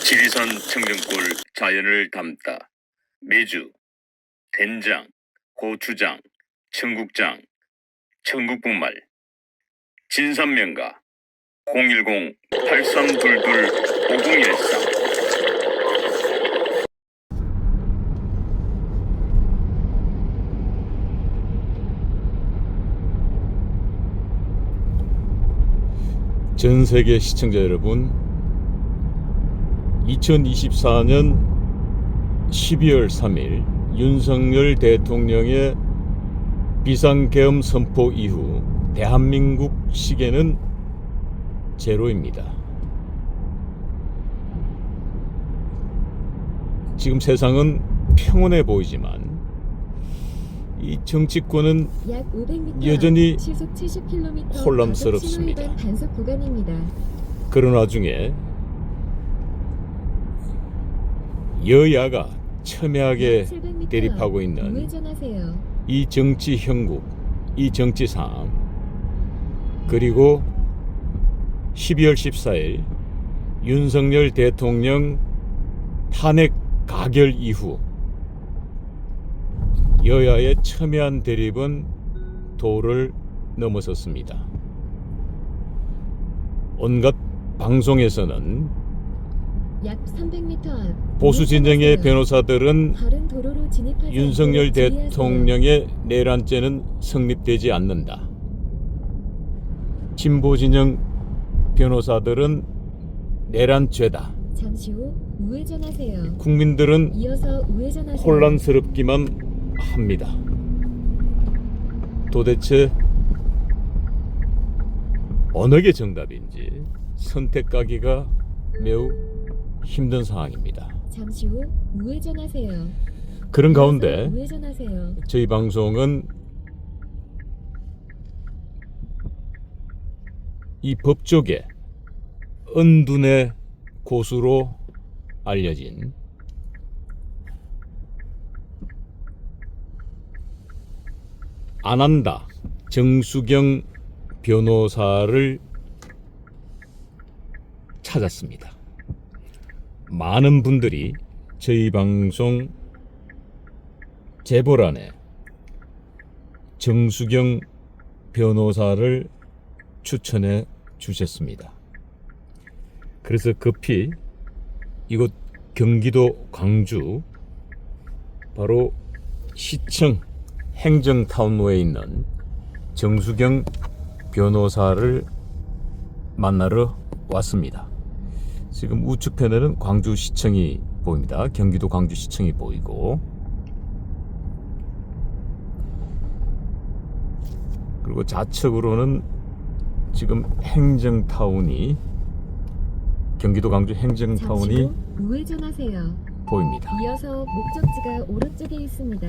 지리산 청정골 자연을 담다 메주, 된장, 고추장, 청국장, 청국분말, 진산면가 010-8322-5013. 전 세계 시청자 여러분, 2024년 12월 3일 윤석열 대통령의 비상계엄 선포 이후 대한민국 시계는 제로입니다. 지금 세상은 평온해 보이지만 이 정치권은 약 500m 여전히 시속 70km 혼란스럽습니다. 단속 구간입니다. 그런 와중에 여야가 첨예하게 700m 대립하고 있는 우회전하세요. 이 정치 형국, 이 정치 상황, 그리고 12월 14일 윤석열 대통령 탄핵 가결 이후 여야의 첨예한 대립은 도를 넘어섰습니다. 온갖 방송에서는 약 300m 앞 보수 진영의 우회전하세요. 변호사들은 다른 도로로 진입하지 윤석열 않도록 주의하세요. 대통령의 내란죄는 성립되지 않는다. 진보 진영 변호사들은 내란죄다. 잠시 후 우회전하세요. 국민들은 이어서 우회전하세요. 혼란스럽기만 합니다. 도대체 어느 게 정답인지 선택하기가 매우 힘든 상황입니다. 잠시 후 우회전하세요. 그런 이어서 가운데 우회전하세요. 저희 방송은 이 법조계 은둔의 고수로 알려진 안한다 정수경 변호사를 찾았습니다. 많은 분들이 저희 방송 제보란에 정수경 변호사를 추천해 주셨습니다. 그래서 급히 이곳 경기도 광주 바로 시청 행정타운로에 있는 정수경 변호사를 만나러 왔습니다. 지금 우측편에는 광주시청이 보입니다. 경기도 광주시청이 보이고, 그리고 좌측으로는 지금 행정타운이, 경기도 광주 행정타운이 잠시 후 우회전하세요. 보입니다. 이어서 목적지가 오른쪽에 있습니다.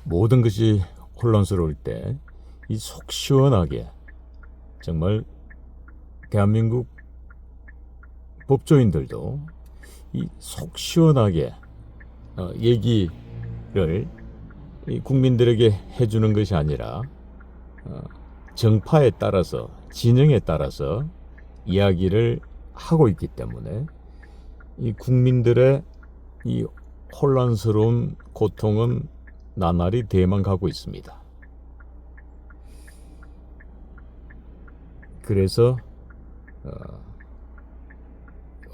모든 것이 혼란스러울 때 이 속 시원하게 정말 대한민국 법조인들도 이 속 시원하게 얘기를 국민들에게 해주는 것이 아니라 정파에 따라서, 진영에 따라서 이야기를 하고 있기 때문에 이 국민들의 이 혼란스러운 고통은 나날이 대만가고 있습니다. 그래서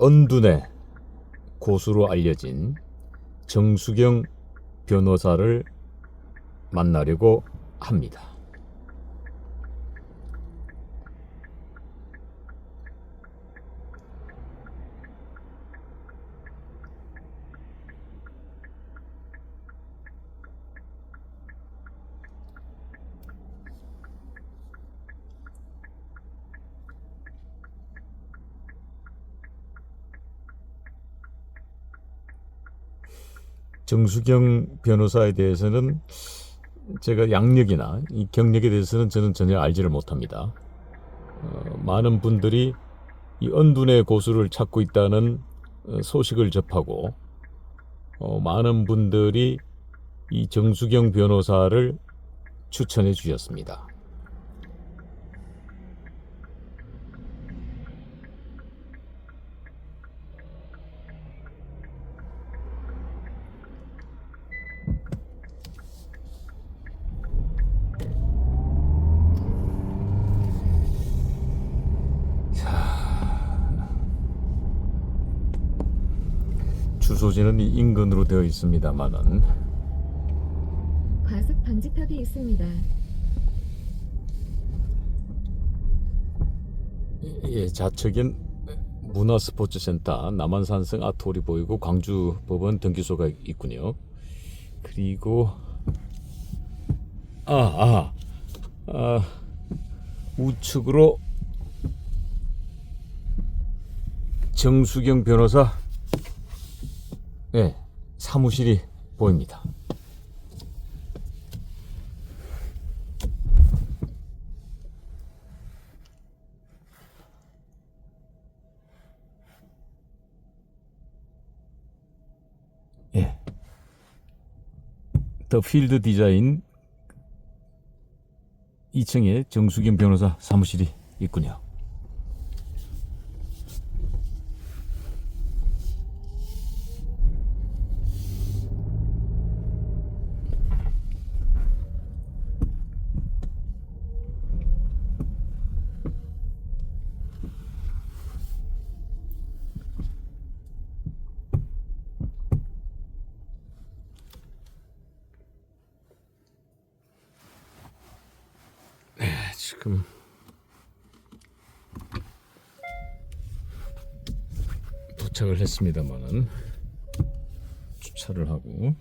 은둔의 고수로 알려진 정수경 변호사를 만나려고 합니다. 정수경 변호사에 대해서는 제가 양력이나 이 경력에 대해서는 저는 전혀 알지를 못합니다. 많은 분들이 이 언둔의 고수를 찾고 있다는 소식을 접하고 많은 분들이 이 정수경 변호사를 추천해 주셨습니다. 주소지는 이 인근으로 되어 있습니다만은 과속 방지턱이 있습니다. 예, 좌측엔 문화스포츠센터, 남한산성 아트홀이 보이고 광주법원 등기소가 있군요. 그리고 우측으로 정수경 변호사 사무실이 보입니다. 더 필드 디자인 2층에 정수경 변호사 사무실이 있군요. 지금 도착을 했습니다만은 주차를 하고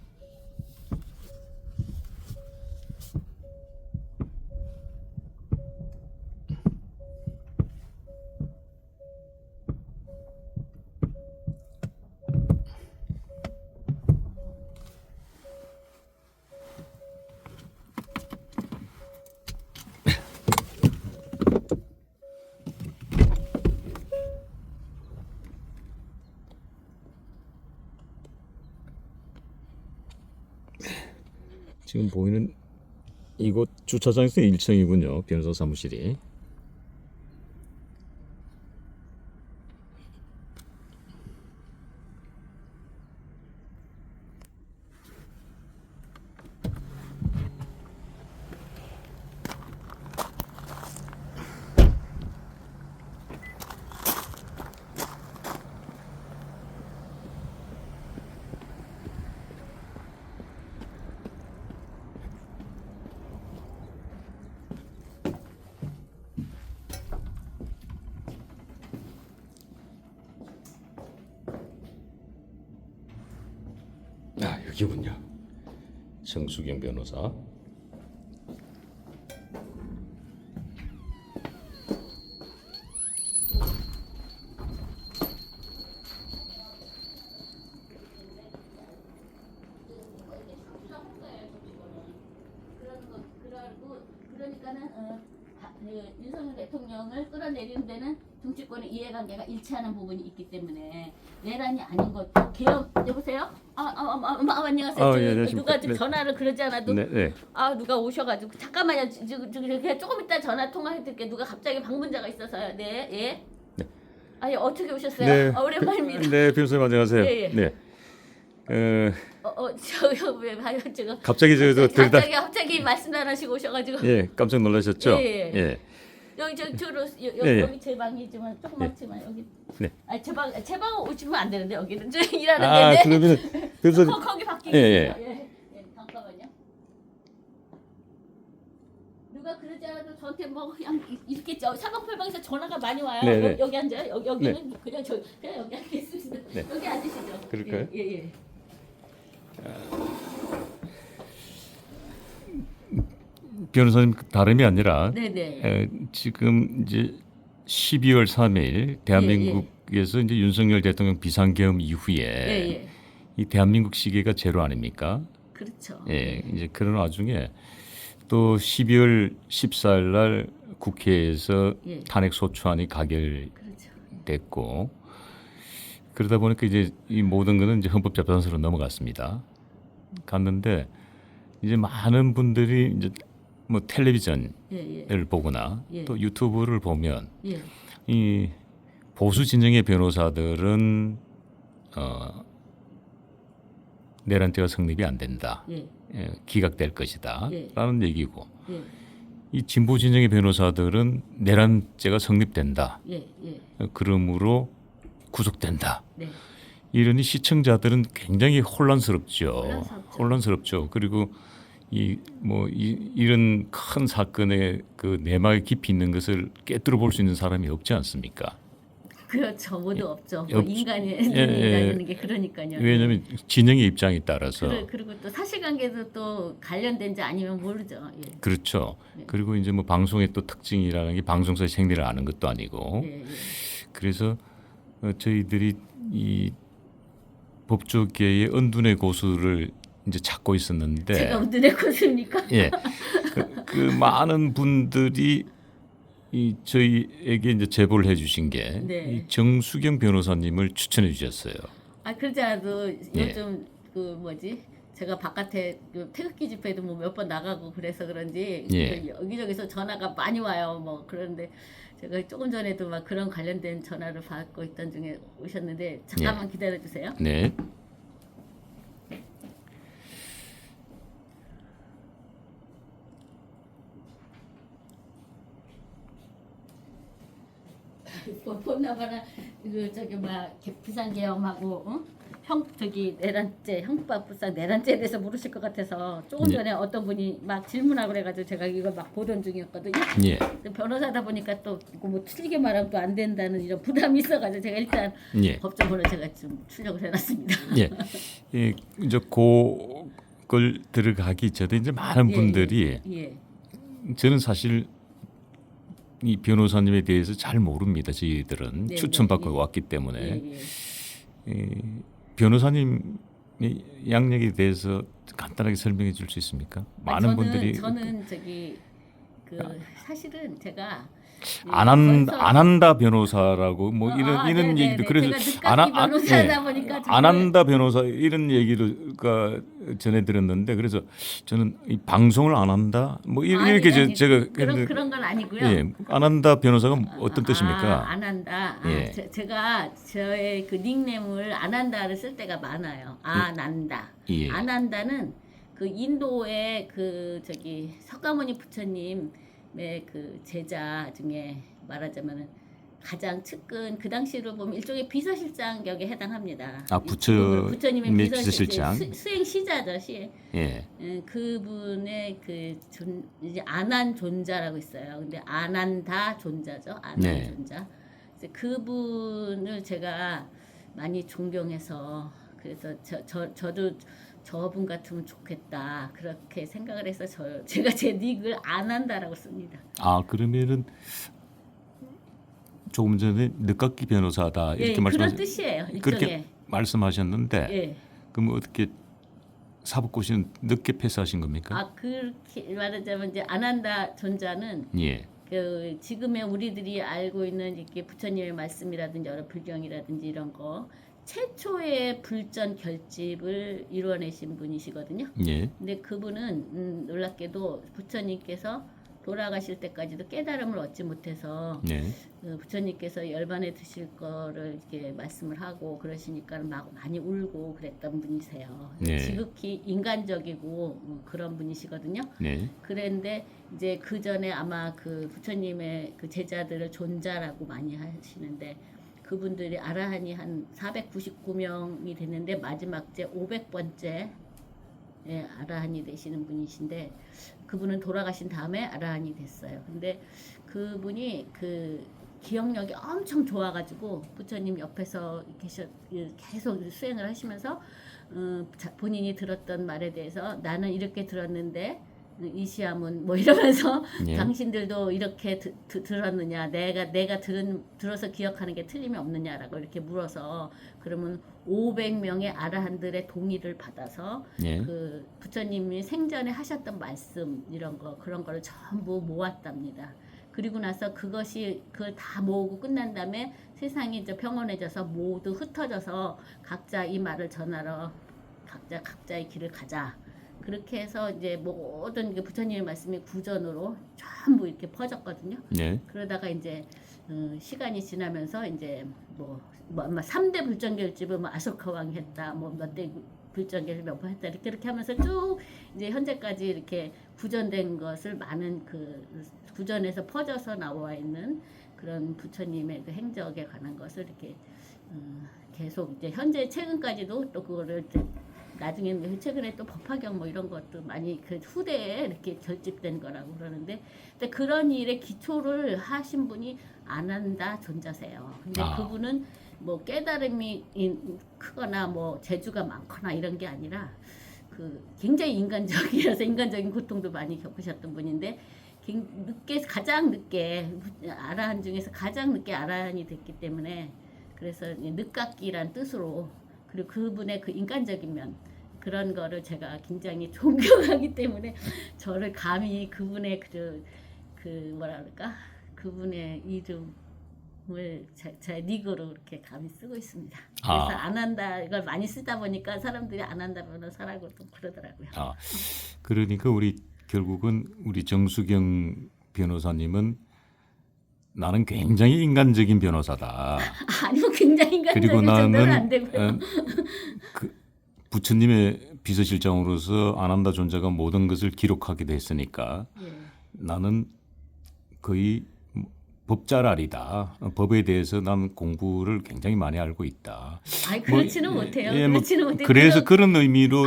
지금 보이는 이곳 주차장에서 1층이군요. 변호사 사무실이. 여기군요. 정수경 변호사. 그러니까는 윤석열 대통령을 끌어내리는 데는 정치권의 이해관계가 일치하는 부분이 있기 때문에 내란이 아닌 것도 개혁. 여보세요? 안녕하세요. 누가 지금 전화를 그러지 않아도 누가 오셔가지고 잠깐만요. 지금 그냥 조금 이따 전화 통화해드릴게. 누가 갑자기 방문자가 있어서요. 네. 아니 어떻게 오셨어요? 네. 오랜만입니다. 네, 변호사님 안녕하세요. 예. 네. 저요 왜 봐요 지금? 갑자기 갑자기 말씀 안 하시고 오셔가지고. 예, 깜짝 놀라셨죠? 예. 여기 여기 제 방이지만 조그맣지만 여기. 네. 제 방 오시면 안 되는데 여기는 저 일하는 데인데. 그러면 변호사님 거기 바뀌. 예. 잠깐만요. 누가 그러지 않아도 저한테 뭐 그냥 이렇게 사방팔방에서 전화가 많이 와요. 네. 여기 앉아요. 여기는 그냥 여기 앉겠습니다. 네. 여기 앉으시죠. 그럴까요? 예. 변호사님 다름이 아니라 네네. 지금 이제 12월 3일 대한민국에서 이제 윤석열 대통령 비상계엄 이후에 예. 이 대한민국 시계가 제로 아닙니까? 그렇죠. 예, 이제 그런 와중에 또 12월 14일 날 국회에서 예. 탄핵 소추안이 가결됐고 그렇죠. 그러다 보니까 이제 이 모든 거는 이제 헌법재판소로 넘어갔습니다. 갔는데 이제 많은 분들이 이제 뭐 텔레비전을 예, 보거나 예. 또 유튜브를 보면 예. 이 보수 진영의 변호사들은 내란죄가 성립이 안 된다. 예. 기각될 것이다. 예. 라는 얘기고 예. 이 진보 진영의 변호사들은 내란죄가 성립된다. 예. 예. 그러므로 구속된다. 네. 이러니 시청자들은 굉장히 혼란스럽죠. 혼란스럽죠. 그리고 이런 큰 사건의 그 내막에 깊이 있는 것을 깨뜨려 볼 수 있는 사람이 없지 않습니까? 그렇죠. 모두 없죠. 예, 뭐 없- 인간이라는 게 그러니까요. 왜냐하면 진영의 입장에 따라서 그리고 또 사실관계도 또 관련된지 아니면 모르죠. 예. 그렇죠. 네. 그리고 이제 뭐 방송의 또 특징이라는 게 방송사의 생리를 아는 것도 아니고 예. 예. 그래서 저희들이 이 법조계의 은둔의 고수를 이제 찾고 있었는데 제가 눈에 꽂습니까? 예, 그 많은 분들이 이 저희에게 이제 제보를 해주신 게 네. 이 정수경 변호사님을 추천해 주셨어요. 아 그렇지 않아도 예. 요즘 그 뭐지? 제가 바깥에 그 태극기 집회도 뭐 몇 번 나가고 그래서 그런지 예. 그 여기저기서 전화가 많이 와요. 뭐 그런데 제가 조금 전에도 막 그런 관련된 전화를 받고 있던 중에 오셨는데 잠깐만 기다려 주세요. 네. 본나봐라 그 저기 막 비상계엄하고 내란죄 형법상 내란죄에 대해서 물으실 것 같아서 조금 예. 전에 어떤 분이 막 질문하고 그래가지고 제가 이걸 막 보던 중이었거든요. 예. 근데 변호사다 보니까 또 이거 뭐 틀리게 말하면 또 안 된다는 이런 부담이 있어가지고 제가 일단 예. 법정번호 제가 좀 출력을 해놨습니다. 예. 예. 이제 그걸 들어가기 전에 이제 많은 예, 분들이 예. 저는 사실 이 변호사님에 대해서 잘 모릅니다. 저희들은 네, 추천받고 네, 예. 왔기 때문에 예, 예. 변호사님의 양력에 대해서 간단하게 설명해 줄 수 있습니까? 많은 분들이 저는 저기 그 사실은 제가 안 한다 변호사라고 뭐 이런 네네네. 얘기도 그래서 제가 늦깎이 변호사다 보니까 안 한다 변호사 이런 얘기가 전에 들었는데 그래서 저는 이 방송을 안 한다 뭐 이렇게 아니, 제가 그런 건 아니고요. 예, 안 한다 변호사가 어떤 뜻입니까? 안 한다. 예. 제가 저의 그 닉네임을 안 한다를 쓸 때가 많아요. 안 한다. 예. 안 한다는 그 인도의 그 저기 석가모니 부처님의 그 제자 중에 말하자면은 가장 측근 그 당시로 보면 일종의 비서실장 격에 해당합니다. 아, 부처님의 비서실장. 수행시자죠. 예. 그분의 이제 안한 존자라고 있어요. 근데 안한다 존자죠. 안한 네. 존자. 그래서 그분을 제가 많이 존경해서 그래서 저도 저분 같으면 좋겠다 그렇게 생각을 해서 제가 제 닉을 안 한다라고 씁니다. 아 그러면은 조금 전에 늦깎이 변호사다 이렇게 그런 말씀하셨 뜻이에요. 일종의. 그렇게 말씀하셨는데 예. 그럼 어떻게 사법고시는 늦게 패스하신 겁니까? 그렇게 말하자면 이제 안 한다 존자는 예. 그 지금의 우리들이 알고 있는 이렇게 부처님의 말씀이라든지 여러 불경이라든지 이런 거 최초의 불전 결집을 이루어내신 분이시거든요. 예. 근데 그분은 놀랍게도 부처님께서 돌아가실 때까지도 깨달음을 얻지 못해서 예. 그 부처님께서 열반에 드실 거를 이렇게 말씀을 하고 그러시니까 막 많이 울고 그랬던 분이세요. 네. 지극히 인간적이고 그런 분이시거든요. 네. 그런데 이제 그 전에 아마 그 부처님의 그 제자들을 존자라고 많이 하시는데 그분들이 아라한이 한 499명이 됐는데 마지막 제 500번째 아라한이 되시는 분이신데 그분은 돌아가신 다음에 아라한이 됐어요. 근데 그분이 그 기억력이 엄청 좋아가지고 부처님 옆에서 계속 수행을 하시면서 본인이 들었던 말에 대해서 나는 이렇게 들었는데 이시아문 뭐 이러면서 예. 당신들도 이렇게 들었느냐 내가 들어서 기억하는 게 틀림이 없느냐라고 이렇게 물어서 그러면 500명의 아라한들의 동의를 받아서 예. 그 부처님이 생전에 하셨던 말씀 이런 거 그런 거를 전부 모았답니다. 그리고 나서 그걸 다 모으고 끝난 다음에 세상이 이제 평온해져서 모두 흩어져서 각자 이 말을 전하러 각자의 길을 가자. 그렇게 해서 이제 모든 게 부처님의 말씀이 구전으로 전부 이렇게 퍼졌거든요. 예. 그러다가 이제 시간이 지나면서 이제 아마 3대 불정결집은 뭐 아소카 왕이 했다, 뭐 몇 대 불정결집 몇 번 했다 이렇게 하면서 쭉 이제 현재까지 이렇게 구전된 것을 많은 그 구전에서 퍼져서 나와 있는 그런 부처님의 그 행적에 관한 것을 이렇게 계속 이제 현재 최근까지도 또 그거를 이제 나중에 최근에 또 법화경 뭐 이런 것도 많이 그 후대에 이렇게 결집된 거라고 그러는데, 근데 그런 일에 기초를 하신 분이 아난다 존자세요. 근데 그분은 뭐 깨달음이 크거나 뭐 재주가 많거나 이런 게 아니라 그 굉장히 인간적이어서 인간적인 고통도 많이 겪으셨던 분인데 가장 늦게 아라한 중에서 가장 늦게 아라한이 됐기 때문에 그래서 늦깎이란 뜻으로 그리고 그분의 그 인간적인 면 그런 거를 제가 굉장히 존경하기 때문에 저를 감히 그분의 그 뭐라 그럴까 그분의 이름을 제 닉으로 이렇게 감히 쓰고 있습니다. 그래서 안 한다 이걸 많이 쓰다 보니까 사람들이 안 한다 변호사라고 또 그러더라고요. 그러니까 우리 결국은 우리 정수경 변호사님은 나는 굉장히 인간적인 변호사다. 아니요, 굉장히 인간적인 그리고 정도는 나는 안 되고요. 부처님의 비서실장으로서 아난다 존자가 모든 것을 기록하기도 했으니까 예. 나는 거의 법자랄이다. 법에 대해서 난 공부를 굉장히 많이 알고 있다. 아니 그렇지는 못해요. 예, 그렇지는 못해요. 그래서 그런 의미로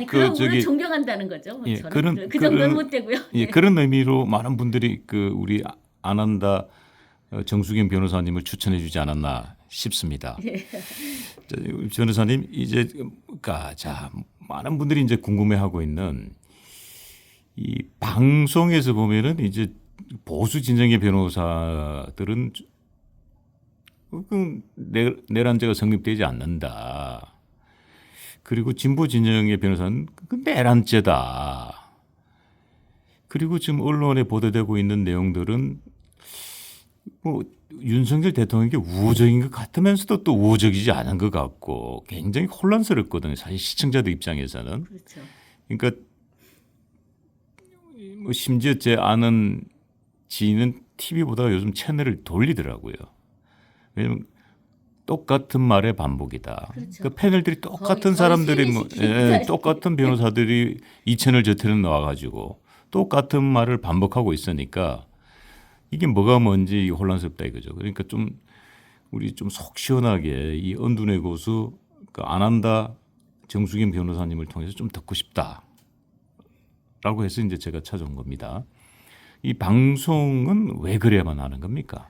그런 분을 존경한다는 거죠. 예, 저는 그 정도는 못 되고요. 예, 그런 의미로 많은 분들이 그 우리 아난다 정수경 변호사님을 추천해주지 않았나 싶습니다. 예. 자, 변호사님 이제 자 많은 분들이 이제 궁금해하고 있는 이 방송에서 보면은 이제 보수 진영의 변호사들은 내란죄가 성립되지 않는다. 그리고 진보 진영의 변호사는 내란죄다. 그리고 지금 언론에 보도되고 있는 내용들은 뭐 윤석열 대통령이 우호적인 것 같으면서도 또 우호적이지 않은 것 같고 굉장히 혼란스럽거든요. 사실 시청자들 입장에서는. 그렇죠. 그러니까 뭐 심지어 제 아는 지인은 TV보다 요즘 채널을 돌리더라고요. 왜냐면 똑같은 말의 반복이다. 그렇죠. 그러니까 패널들이 똑같은 거의 사람들이 시민시키는 똑같은 변호사들이 이 채널 저 채널 나와가지고 똑같은 말을 반복하고 있으니까 이게 뭐가 뭔지 혼란스럽다 이거죠. 그러니까 좀 우리 좀 속 시원하게 이 언둔의 고수 안한다 정수경 변호사님을 통해서 좀 듣고 싶다라고 해서 이제 제가 찾아온 겁니다. 이 방송은 왜 그래야만 하는 겁니까?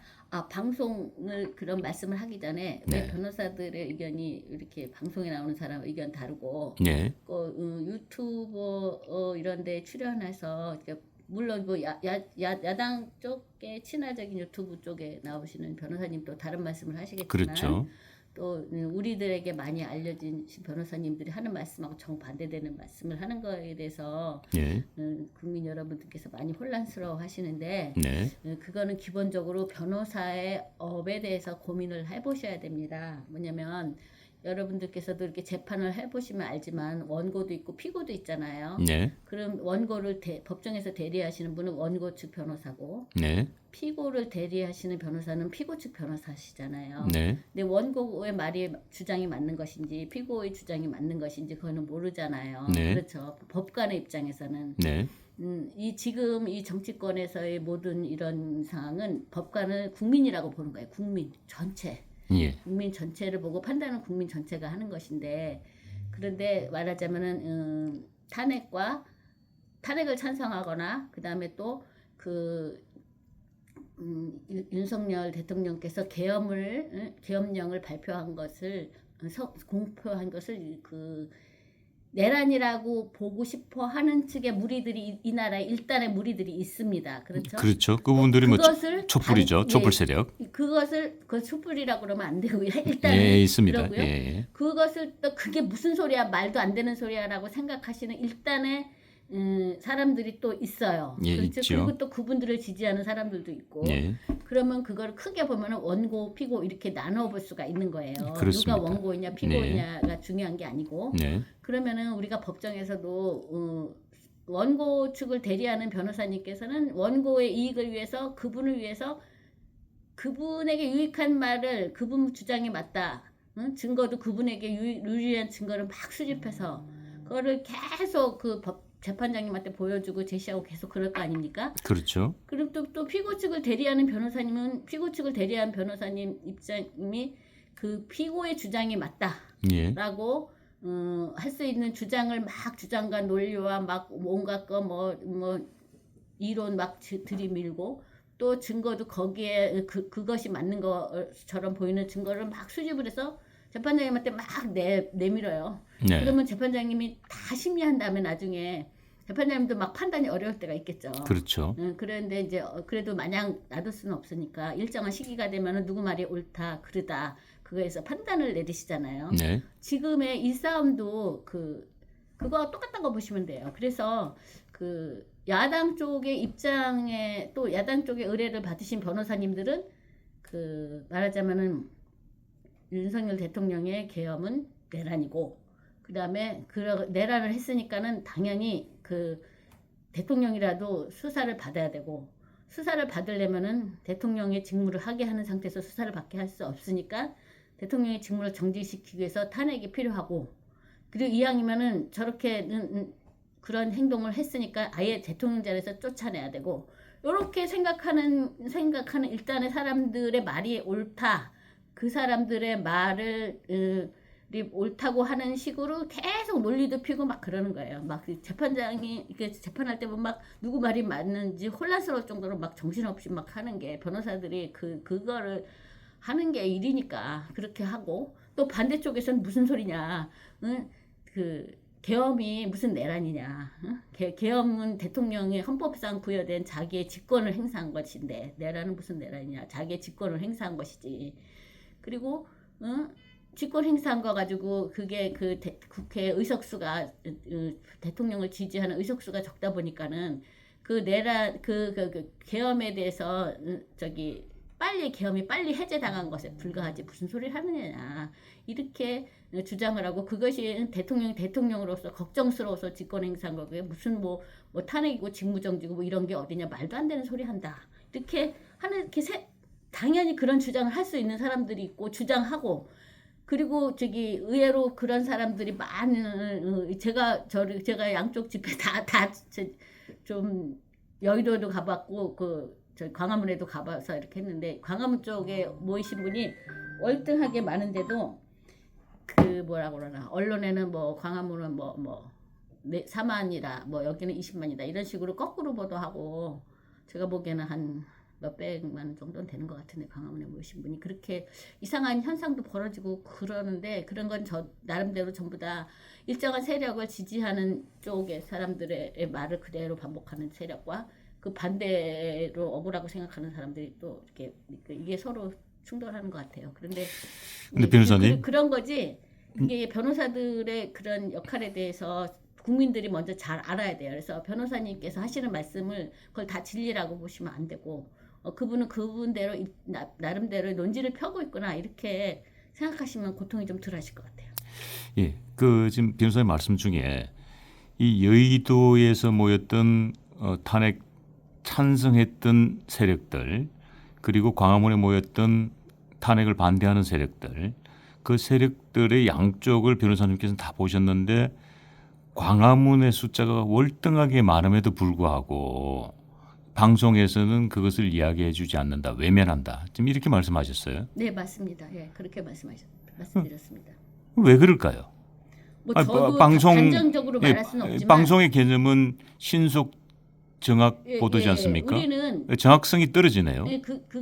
방송을 그런 말씀을 하기 전에 네. 왜 변호사들의 의견이 이렇게 방송에 나오는 사람 의견 다르고 네. 유튜버 이런 데 출연해서 물론 뭐 야당 쪽에 친화적인 유튜브 쪽에 나오시는 변호사님도 다른 말씀을 하시겠지만 그렇죠. 또 우리들에게 많이 알려진 변호사님들이 하는 말씀하고 정반대되는 말씀을 하는 거에 대해서 네. 국민 여러분들께서 많이 혼란스러워 하시는데 네. 그거는 기본적으로 변호사의 업에 대해서 고민을 해보셔야 됩니다. 뭐냐면 여러분들께서도 이렇게 재판을 해보시면 알지만 원고도 있고 피고도 있잖아요. 네. 그럼 원고를 법정에서 대리하시는 분은 원고 측 변호사고 네. 피고를 대리하시는 변호사는 피고 측 변호사시잖아요. 네. 근데 원고의 주장이 맞는 것인지 피고의 주장이 맞는 것인지 그거는 모르잖아요. 네. 그렇죠. 법관의 입장에서는 네. 지금 이 정치권에서의 모든 이런 상황은 법관을 국민이라고 보는 거예요. 국민 전체. 예. 국민 전체를 보고 판단은 국민 전체가 하는 것인데, 그런데 말하자면은 탄핵을 찬성하거나 그다음에 또 윤석열 대통령께서 계엄령을 발표한 것을 공표한 것을 내란이라고 보고 싶어 하는 측의 무리들이 이 나라에 일단의 무리들이 있습니다. 그렇죠? 그렇죠. 그분들이 뭐 그것을 촛불이죠. 촛불 세력. 그것을 그 촛불이라고 그러면 안 되고요. 일단 예, 있습니다. 그러고요. 예. 그것을 또 그게 무슨 소리야, 말도 안 되는 소리야라고 생각하시는 일단의 사람들이 또 있어요. 예, 그렇죠? 있죠. 그리고 또 그분들을 지지하는 사람들도 있고. 예. 그러면 그걸 크게 보면은 원고, 피고 이렇게 나눠 볼 수가 있는 거예요. 그렇습니다. 누가 원고이냐, 피고이냐가 중요한 게 아니고. 네. 그러면은 우리가 법정에서도 원고 측을 대리하는 변호사님께서는 원고의 이익을 위해서 그분을 위해서 그분에게 유익한 말을 그분 주장이 맞다. 증거도 그분에게 유리한 증거를 막 수집해서 그거를 계속 그 재판장님한테 보여주고 제시하고 계속 그럴 거 아닙니까? 그렇죠. 그리고 또 피고 측을 대리하는 변호사님은 피고 측을 대리한 변호사님 입장이 그 피고의 주장이 맞다라고 예. 할 수 있는 주장을 막 주장과 논리와 막 온갖 거 뭐 이론 막 들이밀고 또 증거도 거기에 그것이 맞는 것처럼 보이는 증거를 막 수집을 해서 재판장님한테 막 내밀어요. 네. 그러면 재판장님이 다 심리한 다음에 나중에 재판장님도 막 판단이 어려울 때가 있겠죠. 그렇죠. 그런데 이제 그래도 마냥 놔둘 수는 없으니까 일정한 시기가 되면은 누구 말이 옳다 그르다 그거에서 판단을 내리시잖아요. 네. 지금의 이 싸움도 그거 똑같은 거 보시면 돼요. 그래서 그 야당 쪽의 입장에 또 야당 쪽의 의뢰를 받으신 변호사님들은 그 말하자면은 윤석열 대통령의 계엄은 내란이고 그다음에 내란을 했으니까는 당연히 그 대통령이라도 수사를 받아야 되고 수사를 받으려면은 대통령의 직무를 하게 하는 상태에서 수사를 받게 할 수 없으니까 대통령의 직무를 정지시키기 위해서 탄핵이 필요하고 그리고 이왕이면은 저렇게 그런 행동을 했으니까 아예 대통령 자리에서 쫓아내야 되고 이렇게 생각하는 일단의 사람들의 말이 옳다. 그 사람들의 말을 옳다고 하는 식으로 계속 논리도 피고 막 그러는 거예요. 막 재판장이 이렇게 재판할 때 보면 막 누구 말이 맞는지 혼란스러울 정도로 막 정신없이 막 하는 게 변호사들이 그거를 하는 게 일이니까 그렇게 하고 또 반대쪽에서는 무슨 소리냐. 그 계엄이 무슨 내란이냐. 계엄은 대통령이 헌법상 부여된 자기의 직권을 행사한 것인데 내란은 무슨 내란이냐. 자기의 직권을 행사한 것이지. 그리고 직권 행사한 거 가지고 그게 그 국회 의석수가 대통령을 지지하는 의석수가 적다 보니까는 그 내란 그 계엄에 대해서 계엄이 빨리 해제당한 것에 불과하지 무슨 소리를 하느냐 이렇게 주장을 하고 그것이 대통령으로서 걱정스러워서 직권 행사한 거고요. 무슨 뭐 탄핵이고 직무정지고 뭐 이런 게 어디냐 말도 안 되는 소리 한다 이렇게 하는 당연히 그런 주장을 할 수 있는 사람들이 있고 주장하고 그리고 의외로 그런 사람들이 많은 제가 양쪽 집회 다 좀 여의도에도 가봤고 저 광화문에도 가봐서 이렇게 했는데 광화문 쪽에 모이신 분이 월등하게 많은데도 뭐라고 그러나 언론에는 뭐 광화문은 뭐 4만이다 뭐 여기는 20만이다 이런 식으로 거꾸로 보도하고 제가 보기에는 한 몇백만 정도는 되는 것 같은데 광화문에 모이신 분이 그렇게 이상한 현상도 벌어지고 그러는데 그런 건 저 나름대로 전부 다 일정한 세력을 지지하는 쪽의 사람들의 말을 그대로 반복하는 세력과 그 반대로 억울하고 생각하는 사람들이 또 이렇게 이게 서로 충돌하는 것 같아요. 그런데 변호사님 그런 거지. 이게 변호사들의 그런 역할에 대해서 국민들이 먼저 잘 알아야 돼요. 그래서 변호사님께서 하시는 말씀을 그걸 다 진리라고 보시면 안 되고 그분은 그분대로 나름대로 논지를 펴고 있구나 이렇게 생각하시면 고통이 좀 덜 하실 것 같아요. 예, 지금 변호사님 말씀 중에 이 여의도에서 모였던 탄핵 찬성했던 세력들 그리고 광화문에 모였던 탄핵을 반대하는 세력들 그 세력들의 양쪽을 변호사님께서는 다 보셨는데 광화문의 숫자가 월등하게 많음에도 불구하고 방송에서는 그것을 이야기해 주지 않는다. 외면한다. 지금 이렇게 말씀하셨어요. 네, 맞습니다. 예, 그렇게 말씀드렸습니다. 왜 그럴까요? 뭐 저도 단정적으로 말할 수는 없지만 방송의 개념은 신속 정확 보도지 않습니까? 우리는 정확성이 떨어지네요.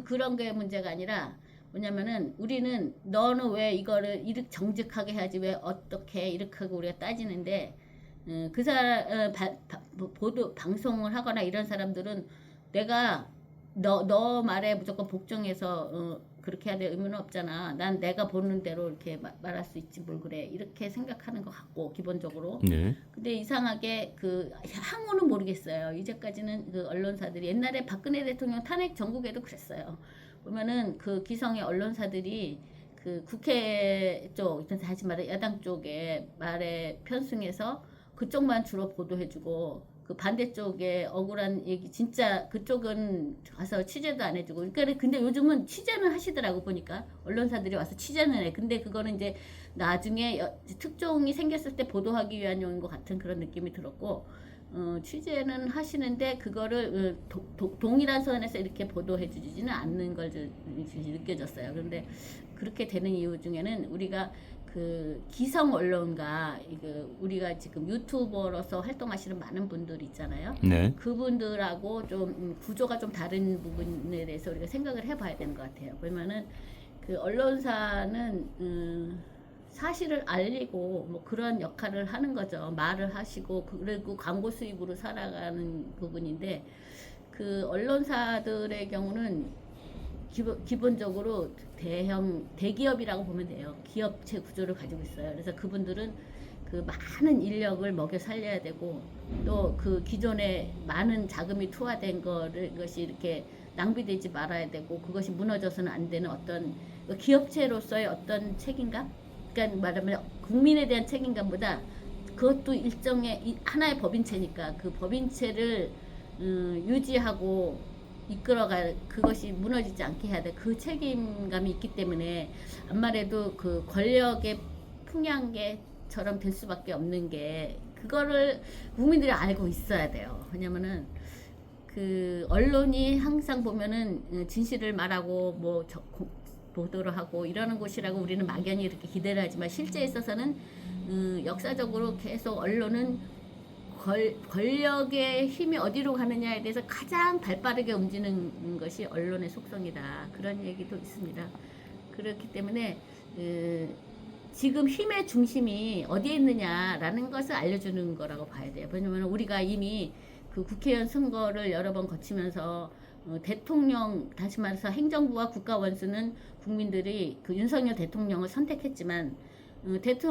그런 게 문제가 아니라 뭐냐면은 우리는 너는 왜 이거를 이렇게 정직하게 해야지 왜 어떻게 이렇게 하고 우리가 따지는데 그 사람 보도 방송을 하거나 이런 사람들은 내가 너 말에 무조건 복종해서 그렇게 해야 될 의무는 없잖아. 난 내가 보는 대로 이렇게 말할 수 있지 뭘 그래. 이렇게 생각하는 것 같고 기본적으로. 네. 근데 이상하게 그 향후는 모르겠어요. 이제까지는 그 언론사들이 옛날에 박근혜 대통령 탄핵 전국에도 그랬어요. 보면은 그 기성의 언론사들이 그 국회 쪽, 다시 말해 야당 쪽에 말에 편승해서 그쪽만 주로 보도해주고 그 반대쪽에 억울한 얘기 진짜 그쪽은 가서 취재도 안 해주고 그러니까 근데 요즘은 취재는 하시더라고 보니까 언론사들이 와서 취재는 해. 근데 그거는 이제 나중에 특종이 생겼을 때 보도하기 위한 용인 것 같은 그런 느낌이 들었고 취재는 하시는데 그거를 동일한 선에서 이렇게 보도해 주지는 않는 걸 느껴졌어요. 그런데 그렇게 되는 이유 중에는 우리가 그 기성 언론가 우리가 지금 유튜버로서 활동하시는 많은 분들 있잖아요. 네. 그분들하고 좀 구조가 좀 다른 부분에 대해서 우리가 생각을 해봐야 되는 것 같아요. 그러면은 그 언론사는 사실을 알리고 뭐 그런 역할을 하는 거죠. 말을 하시고 그리고 광고 수입으로 살아가는 부분인데 그 언론사들의 경우는 기본적으로 대기업이라고 보면 돼요. 기업체 구조를 가지고 있어요. 그래서 그분들은 그 많은 인력을 먹여 살려야 되고 또 그 기존에 많은 자금이 투하된 것이 이렇게 낭비되지 말아야 되고 그것이 무너져서는 안 되는 어떤 기업체로서의 어떤 책임감? 그러니까 말하면 국민에 대한 책임감보다 그것도 일종의 하나의 법인체니까 그 법인체를 유지하고 이끌어갈 그것이 무너지지 않게 해야 돼. 그 책임감이 있기 때문에 암말해도 그 권력의 풍향계처럼 될 수밖에 없는 게 그거를 국민들이 알고 있어야 돼요. 왜냐면은 그 언론이 항상 보면은 진실을 말하고 뭐 보도를 하고 이러는 곳이라고 우리는 막연히 이렇게 기대를 하지만 실제에 있어서는 역사적으로 계속 언론은 권력의 힘이 어디로 가느냐에 대해서 가장 발빠르게 움직이는 것이 언론의 속성이다. 그런 얘기도 있습니다. 그렇기 때문에 지금 힘의 중심이 어디에 있느냐라는 것을 알려주는 거라고 봐야 돼요. 왜냐하면 우리가 이미 그 국회의원 선거를 여러 번 거치면서 대통령 다시 말해서 행정부와 국가 원수는 국민들이 그 윤석열 대통령을 선택했지만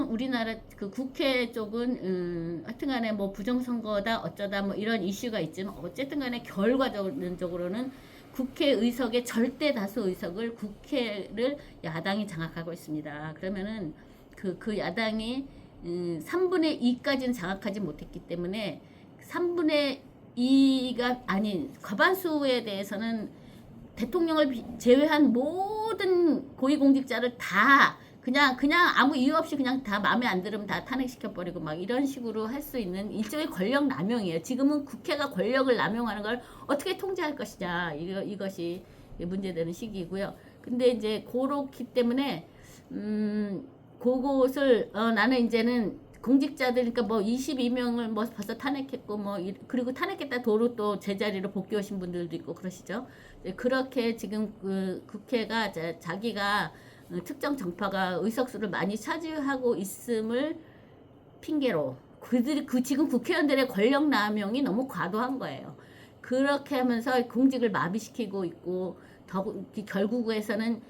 우리나라 그 국회 쪽은 하여튼간에 뭐 부정선거다 어쩌다 뭐 이런 이슈가 있지만 어쨌든간에 결과적으로는 국회 의석의 절대 다수 의석을 국회를 야당이 장악하고 있습니다. 그러면은 그 야당이 3분의 2까지는 장악하지 못했기 때문에 3분의 2가 아닌 과반수에 대해서는 대통령을 제외한 모든 고위공직자를 다 그냥 아무 이유 없이 그냥 다 마음에 안 들으면 다 탄핵시켜버리고 막 이런 식으로 할 수 있는 일종의 권력 남용이에요. 지금은 국회가 권력을 남용하는 걸 어떻게 통제할 것이냐 이것이 문제되는 시기이고요. 근데 이제 그렇기 때문에 그것을 나는 이제는 공직자들 그러니까 뭐 22명을 뭐 벌써 탄핵했고 뭐 그리고 탄핵했다 도로 또 제자리로 복귀 오신 분들도 있고 그러시죠. 그렇게 지금 그 국회가 자기가 특정 정파가 의석수를 많이 차지하고 있음을 핑계로 그들이 지금 국회의원들의 권력 남용이 너무 과도한 거예요. 그렇게 하면서 공직을 마비시키고 있고 결국에서는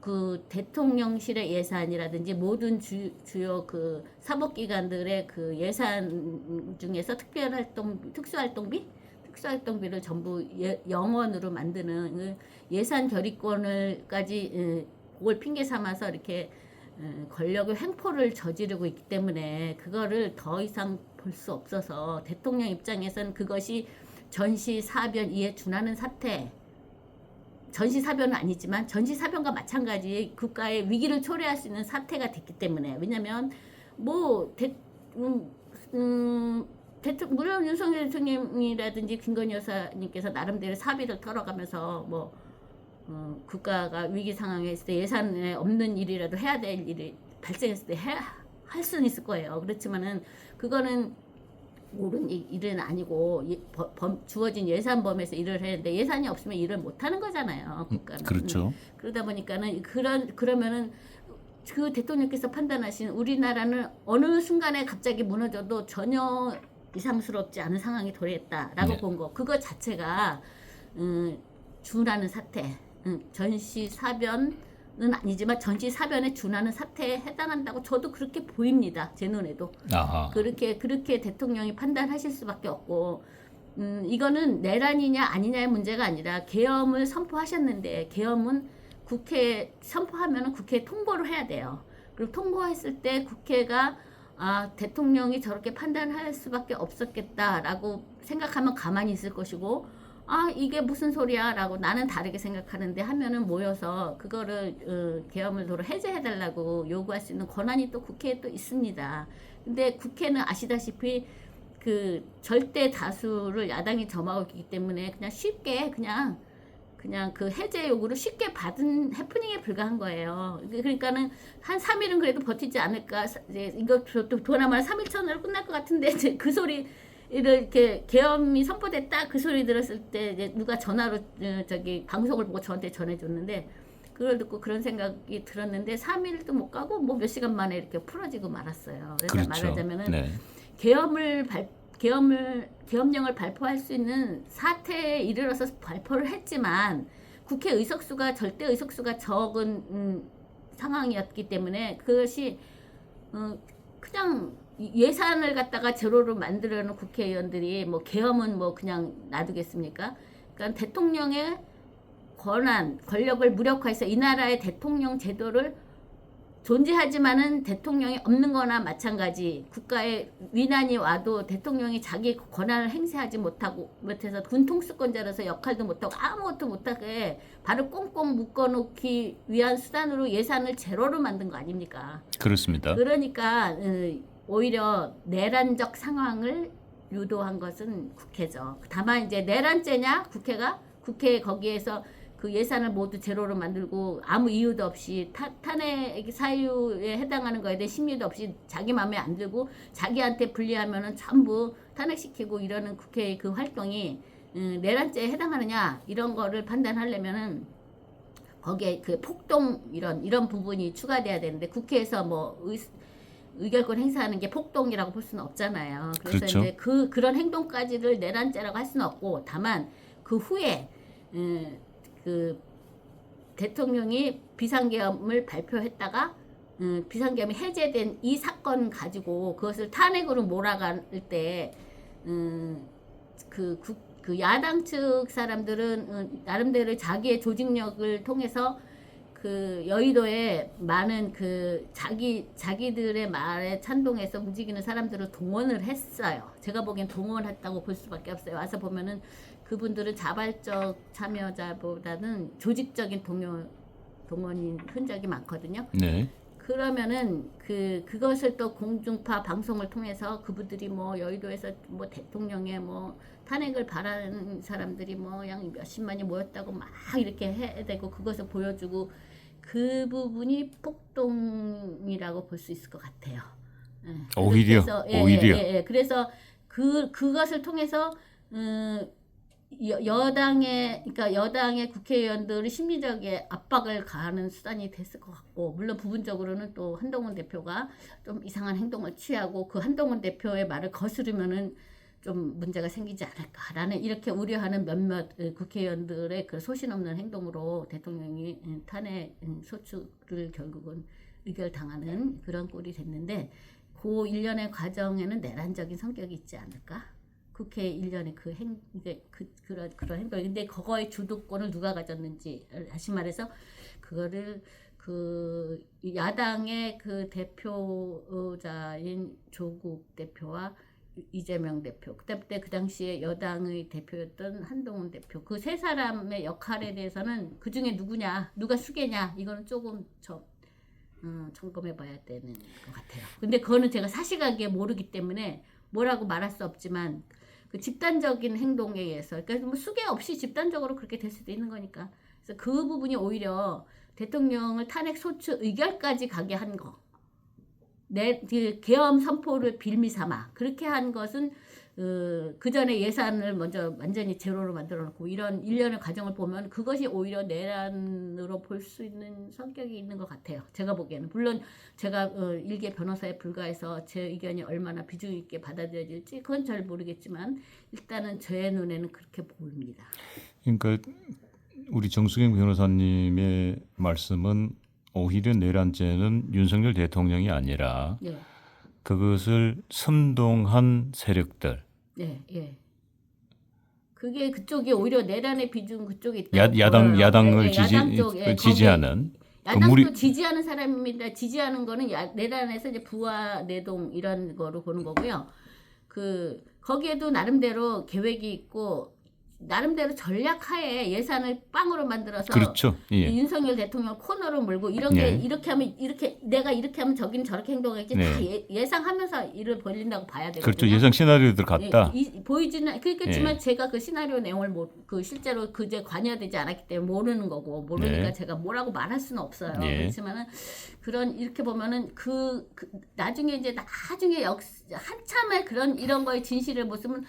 그 대통령실의 예산이라든지 모든 주요 그 사법기관들의 그 예산 중에서 특수활동비를 전부 영원으로 만드는 그 예산 결의권을까지 그걸 핑계 삼아서 이렇게 권력의 횡포를 저지르고 있기 때문에 그거를 더 이상 볼 수 없어서 대통령 입장에서는 그것이 전시사변2에 준하는 사태 전시사변은 아니지만 전시사변과 마찬가지 국가의 위기를 초래할 수 있는 사태가 됐기 때문에 왜냐하면 뭐 물론 윤석열 대통령이라든지 김건희 여사님께서 나름대로 사비를 털어가면서 뭐 국가가 위기 상황에 있을 때 예산에 없는 일이라도 해야 될 일이 발생했을 때 할 수는 있을 거예요. 그렇지만은 그거는 옳은 일은 아니고 주어진 예산 범위에서 일을 해야 되는데 예산이 없으면 일을 못 하는 거잖아요. 국가는. 그렇죠. 그러다 보니까는 그러면은 그 대통령께서 판단하신 우리나라는 어느 순간에 갑자기 무너져도 전혀 이상스럽지 않은 상황이 도래했다라고 네. 본 거. 그거 자체가 준하는 사태, 전시사변은 아니지만 전시사변에 준하는 사태에 해당한다고 저도 그렇게 보입니다. 제 눈에도. 아하. 그렇게 대통령이 판단하실 수밖에 없고, 이거는 내란이냐 아니냐의 문제가 아니라 계엄을 선포하셨는데 계엄은 국회에 선포하면 국회에 통보를 해야 돼요. 그리고 통보했을 때 국회가 대통령이 저렇게 판단할 수밖에 없었겠다라고 생각하면 가만히 있을 것이고, 이게 무슨 소리야라고 나는 다르게 생각하는데 하면은 모여서 그거를 계엄을 도로 해제해달라고 요구할 수 있는 권한이 또 국회에 또 있습니다. 근데 국회는 아시다시피 그 절대 다수를 야당이 점하고 있기 때문에 그냥 쉽게 그냥 그 해제 요구를 쉽게 받은 해프닝에 불과한 거예요. 그러니까는 한 3일은 그래도 버티지 않을까. 이제 이거 도나마 3일 천으로 끝날 것 같은데 이제 그 소리 이렇게 계엄이 선포됐다 그 소리 들었을 때 이제 누가 전화로 방송을 보고 저한테 전해줬는데 그걸 듣고 그런 생각이 들었는데 3일도 못 가고 뭐 몇 시간 만에 이렇게 풀어지고 말았어요. 그래서 그렇죠. 말하자면은 네. 계엄령을 발표할 수 있는 사태에 이르러서 발표를 했지만 국회 의석수가 절대 의석수가 적은 상황이었기 때문에 그것이 그냥 예산을 갖다가 제로로 만들어놓은 국회의원들이 뭐 계엄은 뭐 그냥 놔두겠습니까? 그러니까 대통령의 권력을 무력화해서 이 나라의 대통령 제도를 존재하지만은 대통령이 없는 거나 마찬가지. 국가에 위난이 와도 대통령이 자기 권한을 행사하지 못해서 군통수권자로서 역할도 못하고 아무것도 못하게 발을 꽁꽁 묶어놓기 위한 수단으로 예산을 제로로 만든 거 아닙니까? 그렇습니다. 그러니까 오히려 내란적 상황을 유도한 것은 국회죠. 다만 이제 내란죄냐 국회 거기에서 그 예산을 모두 제로로 만들고 아무 이유도 없이 탄핵 사유에 해당하는 거에 대해 심리도 없이 자기 마음에 안 들고 자기한테 불리하면은 전부 탄핵시키고 이러는 국회의 그 활동이 내란죄에 해당하느냐 이런 거를 판단하려면은 거기에 그 폭동 이런 부분이 추가돼야 되는데 국회에서 뭐 의결권 행사하는 게 폭동이라고 볼 수는 없잖아요. 그래서 그렇죠. 이제 그런 행동까지를 내란죄라고 할 수는 없고 다만 그 후에 그 대통령이 비상계엄을 발표했다가 비상계엄이 해제된 이 사건 가지고 그것을 탄핵으로 몰아갈 때 그 야당 측 사람들은 나름대로 자기의 조직력을 통해서 그 여의도에 많은 그 자기들의 말에 찬동해서 움직이는 사람들을 동원을 했어요. 제가 보기엔 동원했다고 볼 수밖에 없어요. 와서 보면은 그분들은 자발적 참여자보다는 조직적인 동원인 흔적이 많거든요. 네. 그러면은 그것을 또 공중파 방송을 통해서 그분들이 뭐 여의도에서 뭐 대통령의 뭐 탄핵을 바라는 사람들이 뭐 양 몇십만이 모였다고 막 이렇게 해야 되고 그것을 보여주고 그 부분이 폭동이라고 볼 수 있을 것 같아요. 오히려. 그래서 그것을 통해서 여당의 국회의원들의 심리적인 압박을 가하는 수단이 됐을 것 같고 물론 부분적으로는 또 한동훈 대표가 좀 이상한 행동을 취하고 그 한동훈 대표의 말을 거스르면은 좀 문제가 생기지 않을까라는 이렇게 우려하는 몇몇 국회의원들의 그 소신 없는 행동으로 대통령이 탄핵 소추를 결국은 의결당하는 그런 꼴이 됐는데 그 일련의 과정에는 내란적인 성격이 있지 않을까? 국회 일련의 그런 행동. 근데 그거의 주도권을 누가 가졌는지 다시 말해서 그거를 그 야당의 그 대표자인 조국 대표와 이재명 대표, 그때 그 당시에 여당의 대표였던 한동훈 대표, 그 세 사람의 역할에 대해서는 그 중에 누가 수괴냐, 이거는 조금 점검해봐야 되는 것 같아요. 근데 그거는 제가 사실하게 모르기 때문에 뭐라고 말할 수 없지만 그 집단적인 행동에 의해서, 그러니까 뭐 수괴 없이 집단적으로 그렇게 될 수도 있는 거니까. 그래서 그 부분이 오히려 대통령을 탄핵 소추 의결까지 가게 한 거. 그 계엄 선포를 빌미 삼아 그렇게 한 것은 그 전에 예산을 먼저 완전히 제로로 만들어 놓고 이런 일련의 과정을 보면 그것이 오히려 내란으로 볼 수 있는 성격이 있는 것 같아요. 제가 보기에는. 물론 제가 일개 변호사에 불과해서 제 의견이 얼마나 비중 있게 받아들여질지 그건 잘 모르겠지만 일단은 제 눈에는 그렇게 보입니다. 그러니까 우리 정수경 변호사님의 말씀은 오히려 내란죄는 윤석열 대통령이 아니라 네, 그것을 선동한 세력들, 네, 예. 그게 그쪽이 오히려 내란의 비중 그쪽에 있다. 야당을 야당 쪽, 예, 지지하는 야당도 무리- 지지하는 사람입니다. 지지하는 거는 내란에서 이제 부와 내동 이런 거로 보는 거고요. 거기에도 나름대로 계획이 있고 나름대로 전략하에 예산을 빵으로 만들어서 그렇죠. 예. 윤석열 대통령 코너로 몰고 이런 게 네. 이렇게 하면 이렇게 내가 이렇게 하면 저기는 저렇게 행동하겠지 네. 다 예상하면서 일을 벌린다고 봐야 되거든요. 그렇죠. 예상 시나리오들 같다. 보이지는 그렇겠지만 예. 제가 그 시나리오 내용을 실제로 그제 관여되지 않았기 때문에 모르는 거고 모르니까 네. 제가 뭐라고 말할 수는 없어요. 예. 그렇지만은 그런 이렇게 보면은 나중에 한참의 이런 거의 진실을 보시면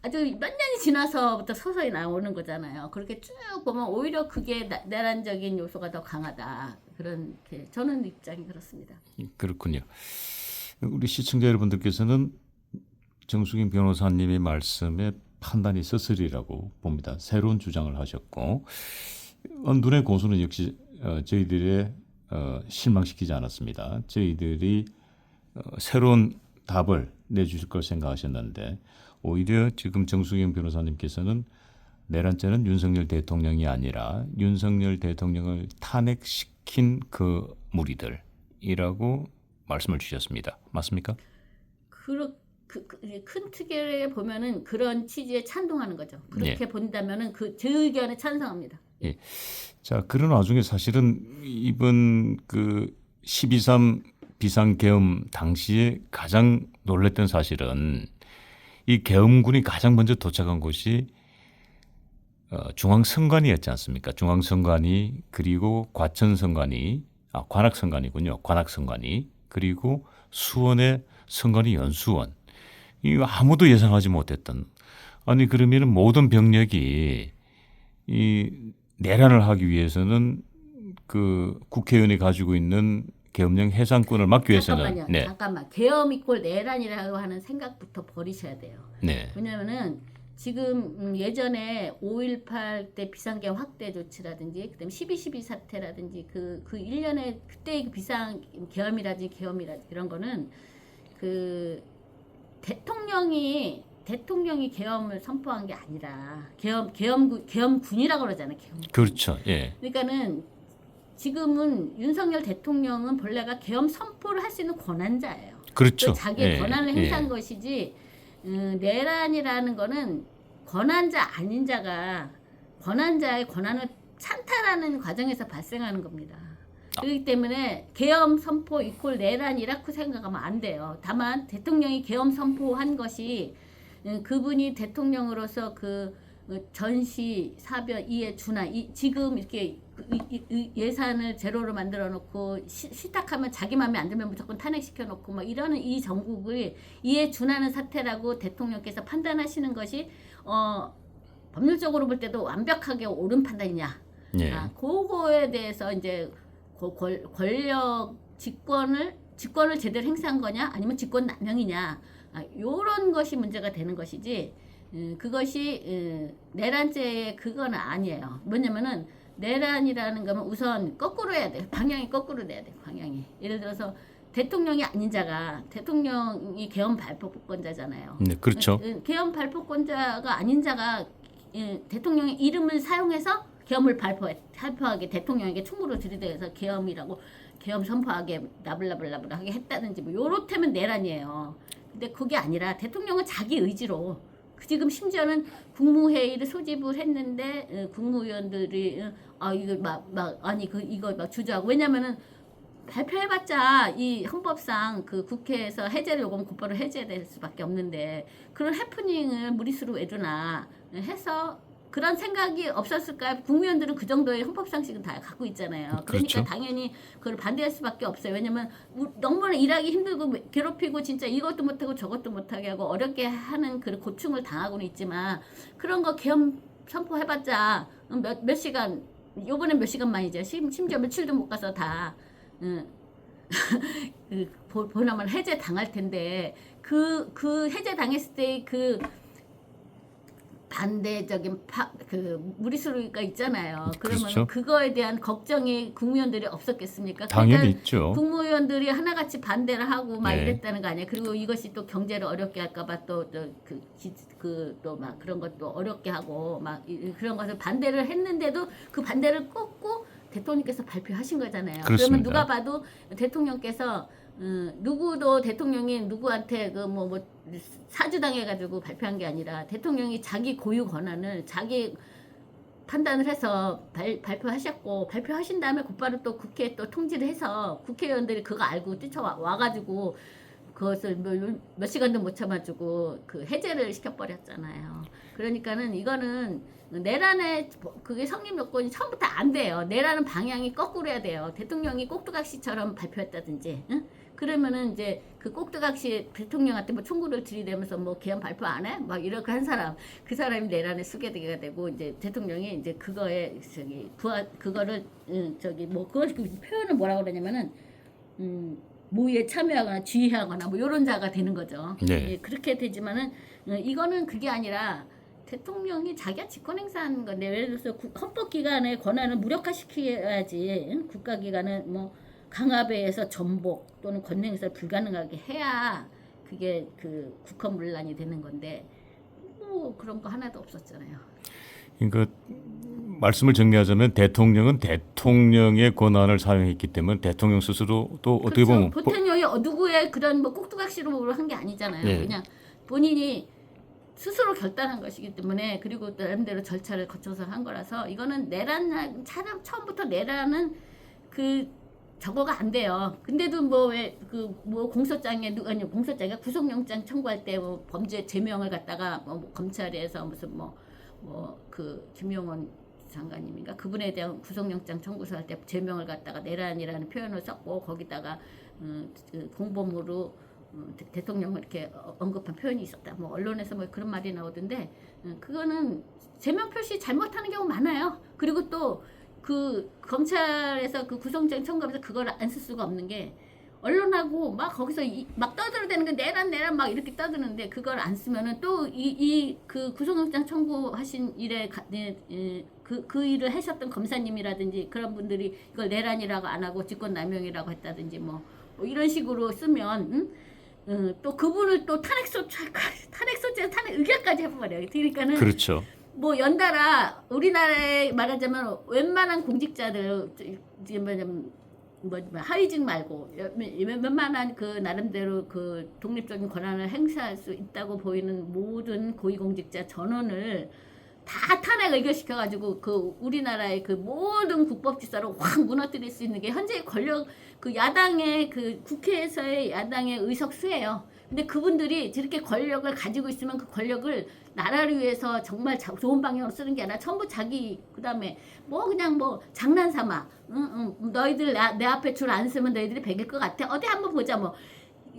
아주 몇 년이 지나서부터 서서히 나오는 거잖아요. 그렇게 쭉 보면 오히려 그게 내란적인 요소가 더 강하다. 그렇게 저는 입장이 그렇습니다. 그렇군요. 우리 시청자 여러분들께서는 정수경 변호사님의 말씀에 판단이 서슬이라고 봅니다. 새로운 주장을 하셨고 눈의 고수는 역시 저희들의 실망시키지 않았습니다. 저희들이 새로운 답을 내주실 걸 생각하셨는데 오히려 지금 정수경 변호사님께서는 내란죄는 윤석열 대통령이 아니라 윤석열 대통령을 탄핵시킨 그 무리들이라고 말씀을 주셨습니다. 맞습니까? 큰 틀에 보면은 그런 취지에 찬동하는 거죠. 그렇게 예. 본다면은 제 의견에 찬성합니다. 예. 자, 그런 와중에 사실은 이번 12.3 비상계엄 당시에 가장 놀랬던 사실은 이 계엄군이 가장 먼저 도착한 곳이 중앙선관위였지 않습니까? 중앙선관위 그리고 과천선관위, 관악선관위군요. 관악선관위 그리고 수원의 선관위 연수원. 이 아무도 예상하지 못했던. 아니 그러면 모든 병력이 이 내란을 하기 위해서는 그 국회의원이 가지고 있는 계엄령 해상권을 막기 위해서는 잠깐만요. 잠깐만. 계엄 이꼴 내란이라고 하는 생각부터 버리셔야 돼요. 네. 왜냐면은 지금 예전에 5.18 때 비상계엄 확대 조치라든지 그다음에 12.12 사태라든지 그 일련의 그때의 비상계엄이라든지 계엄이라든지 이런 거는 대통령이 계엄을 선포한 게 아니라 계엄군이라고 그러잖아요. 계엄군. 그렇죠. 예. 그러니까는 지금은 윤석열 대통령은 본래가 계엄 선포를 할 수 있는 권한자예요. 그렇죠. 자기의 예. 권한을 행사한 것이지 내란이라는 거는 권한자 아닌 자가 권한자의 권한을 찬탈하는 과정에서 발생하는 겁니다. 그렇기 때문에 계엄 선포 이콜 내란이라고 생각하면 안 돼요. 다만 대통령이 계엄 선포한 것이 그분이 대통령으로서 전시 사변 이에 준한 지금 이렇게 예산을 제로로 만들어 놓고 시탁하면 자기 마음에 안 들면 무조건 탄핵시켜 놓고 막 이러는 이 정국을 이에 준하는 사태라고 대통령께서 판단하시는 것이 법률적으로 볼 때도 완벽하게 옳은 판단이냐. 예. 그거에 대해서 이제 권력 직권을 제대로 행사한 거냐 아니면 직권 남용이냐 요런 것이 문제가 되는 것이지 그것이 내란죄의 그건 아니에요. 뭐냐면은 내란이라는 거면 우선 거꾸로 해야 돼. 방향이 거꾸로 돼야 돼. 방향이. 예를 들어서 대통령이 아닌 자가 대통령이 계엄 발표권자잖아요. 네, 그렇죠. 계엄 발표권자가 아닌 자가 대통령의 이름을 사용해서 계엄을 발표하게 대통령에게 충고를 들이대서 계엄 선포하게 나블라블라블하게 했다든지 뭐 요렇다면 내란이에요. 근데 그게 아니라 대통령은 자기 의지로 지금 심지어는 국무회의를 소집을 했는데 국무위원들이 이거 막 주저하고 왜냐면은 발표해봤자 이 헌법상 국회에서 해제를 요구하면 곧바로 해제될 수밖에 없는데 그런 해프닝을 무리수로 외두나 해서 그런 생각이 없었을까요? 국무위원들은 그 정도의 헌법 상식은 다 갖고 있잖아요. 그러니까 그렇죠. 당연히 그걸 반대할 수밖에 없어요. 왜냐면 너무나 일하기 힘들고 괴롭히고 진짜 이것도 못하고 저것도 못하게 하고 어렵게 하는 그 고충을 당하고는 있지만 그런 거 계엄 선포해봤자 몇 시간 요번엔 몇 시간만이죠. 심지어 며칠도 못 가서 다 보나마나 해제 당할 텐데 그 해제 당했을 때 그 반대적인 그 무리수가 있잖아요. 그러면 그렇죠. 그거에 대한 걱정이 국무위원들이 없었겠습니까? 당연히 그러니까 있죠. 국무위원들이 하나같이 반대를 하고 막 네. 이랬다는 거 아니에요. 그리고 이것이 또 경제를 어렵게 할까봐 또 또 막 그런 것도 어렵게 하고 막 그런 것을 반대를 했는데도 그 반대를 꺾고 대통령께서 발표하신 거잖아요. 그렇습니다. 그러면 누가 봐도 대통령께서 누구도 대통령이 누구한테 뭐 사주당해가지고 발표한 게 아니라 대통령이 자기 고유 권한을 자기 판단을 해서 발표하셨고 발표하신 다음에 곧바로 또 국회에 또 통지를 해서 국회의원들이 그거 알고 뛰쳐와가지고 그것을 몇 시간도 못 참아주고 그 해제를 시켜버렸잖아요. 그러니까는 이거는 내란의 그게 성립 요건이 처음부터 안 돼요. 내란은 방향이 거꾸로 해야 돼요. 대통령이 꼭두각시처럼 발표했다든지, 응? 그러면은 이제 그 꼭두각시 대통령한테 뭐 총구를 들이대면서 뭐 개헌 발표 안 해? 막 이렇게 한 사람, 그 사람이 내란에 쓰게 되고 이제 대통령이 이제 그거에 그거를 뭐 그걸 표현을 뭐라고 그러냐면은 모의에 참여하거나 지휘하거나 뭐 이런 자가 되는 거죠. 네. 예, 그렇게 되지만은 이거는 그게 아니라 대통령이 자기가 직권행사하는 건데 예를 들어서 헌법기관의 권한을 무력화시켜야지 응? 국가기관은 뭐 강압에 의해서 전복 또는 권능에서 불가능하게 해야 그게 그 국헌문란이 되는 건데 뭐 그런 거 하나도 없었잖아요. 그러니까 말씀을 정리하자면 대통령은 대통령의 권한을 사용했기 때문에 대통령 스스로 또 어떻게 그렇죠. 보면 대통령이 누구의 그런 뭐 꼭두각시로 한 게 아니잖아요. 네. 그냥 본인이 스스로 결단한 것이기 때문에 그리고 나름대로 절차를 거쳐서 한 거라서 이거는 내란 처음부터 내란은 그 저거가 안 돼요. 근데도 뭐 왜 그 뭐 공소장에 아니 공소장에 구속영장 청구할 때 뭐 범죄 제명을 갖다가 뭐 검찰에서 무슨 뭐 그 김용원 장관님인가 그분에 대한 구속영장 청구서 할 때 제명을 갖다가 내란이라는 표현을 썼고 거기다가 공범으로 대통령을 이렇게 언급한 표현이 있었다. 뭐 언론에서 뭐 그런 말이 나오던데 그거는 제명 표시 잘못하는 경우 많아요. 그리고 또 그 검찰에서 그 구속영장 청구하면서 그걸 안 쓸 수가 없는 게 언론하고 막 거기서 막 떠들어대는 게 내란 막 이렇게 떠드는데 그걸 안 쓰면은 또 그 구속영장 청구하신 일에 그 일을 하셨던 검사님이라든지 그런 분들이 이걸 내란이라고 안 하고 직권남용이라고 했다든지 뭐 이런 식으로 쓰면 또 그분을 또 탄핵 의결까지 해버려요. 그러니까는 그렇죠. 뭐 연달아 우리나라에 말하자면 웬만한 공직자들 뭐 하위직 말고 웬만한 그 나름대로 그 독립적인 권한을 행사할 수 있다고 보이는 모든 고위공직자 전원을 다 탄핵 의결시켜가지고 그 우리나라의 그 모든 국법질서를 확 무너뜨릴 수 있는 게 현재 권력 그 야당의 그 국회에서의 야당의 의석수예요. 근데 그분들이 저렇게 권력을 가지고 있으면 그 권력을 나라를 위해서 정말 좋은 방향으로 쓰는 게 아니라 전부 자기 그다음에 뭐 그냥 뭐 장난삼아 너희들 내 앞에 줄 안 서면 너희들이 백일 것 같아 어디 한번 보자 뭐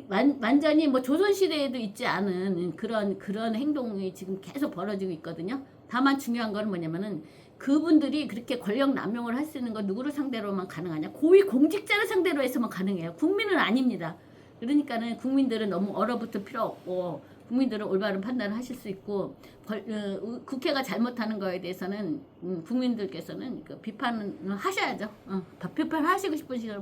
완전히 뭐 조선시대에도 있지 않은 그런 행동이 지금 계속 벌어지고 있거든요. 다만 중요한 건 뭐냐면은 그분들이 그렇게 권력 남용을 할 수 있는 건 누구를 상대로만 가능하냐 고위 공직자를 상대로 해서만 가능해요. 국민은 아닙니다. 그러니까는 국민들은 너무 얼어붙을 필요 없고 국민들은 올바른 판단을 하실 수 있고 국회가 잘못하는 거에 대해서는 국민들께서는 그 비판을 하셔야죠. 비판하시고 싶으신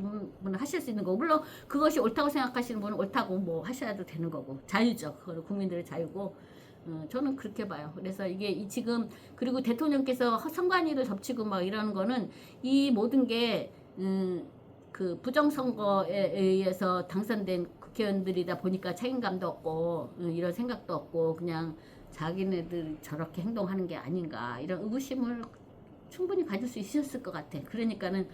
분은 하실 수 있는 거고 물론 그것이 옳다고 생각하시는 분은 옳다고 뭐 하셔도 되는 거고 자유죠. 그거는 국민들의 자유고 저는 그렇게 봐요. 그래서 이게 지금 그리고 대통령께서 선관위를 덮치고 막 이러는 거는 이 모든 게 그 부정선거에 의해서 당선된 국회의원들이다 보니까 책임감도 없고 이런 생각도 없고 그냥 자기네들 저렇게 행동하는 게 아닌가 이런 의구심을 충분히 가질 수 있었을 것 같아. 그러니까는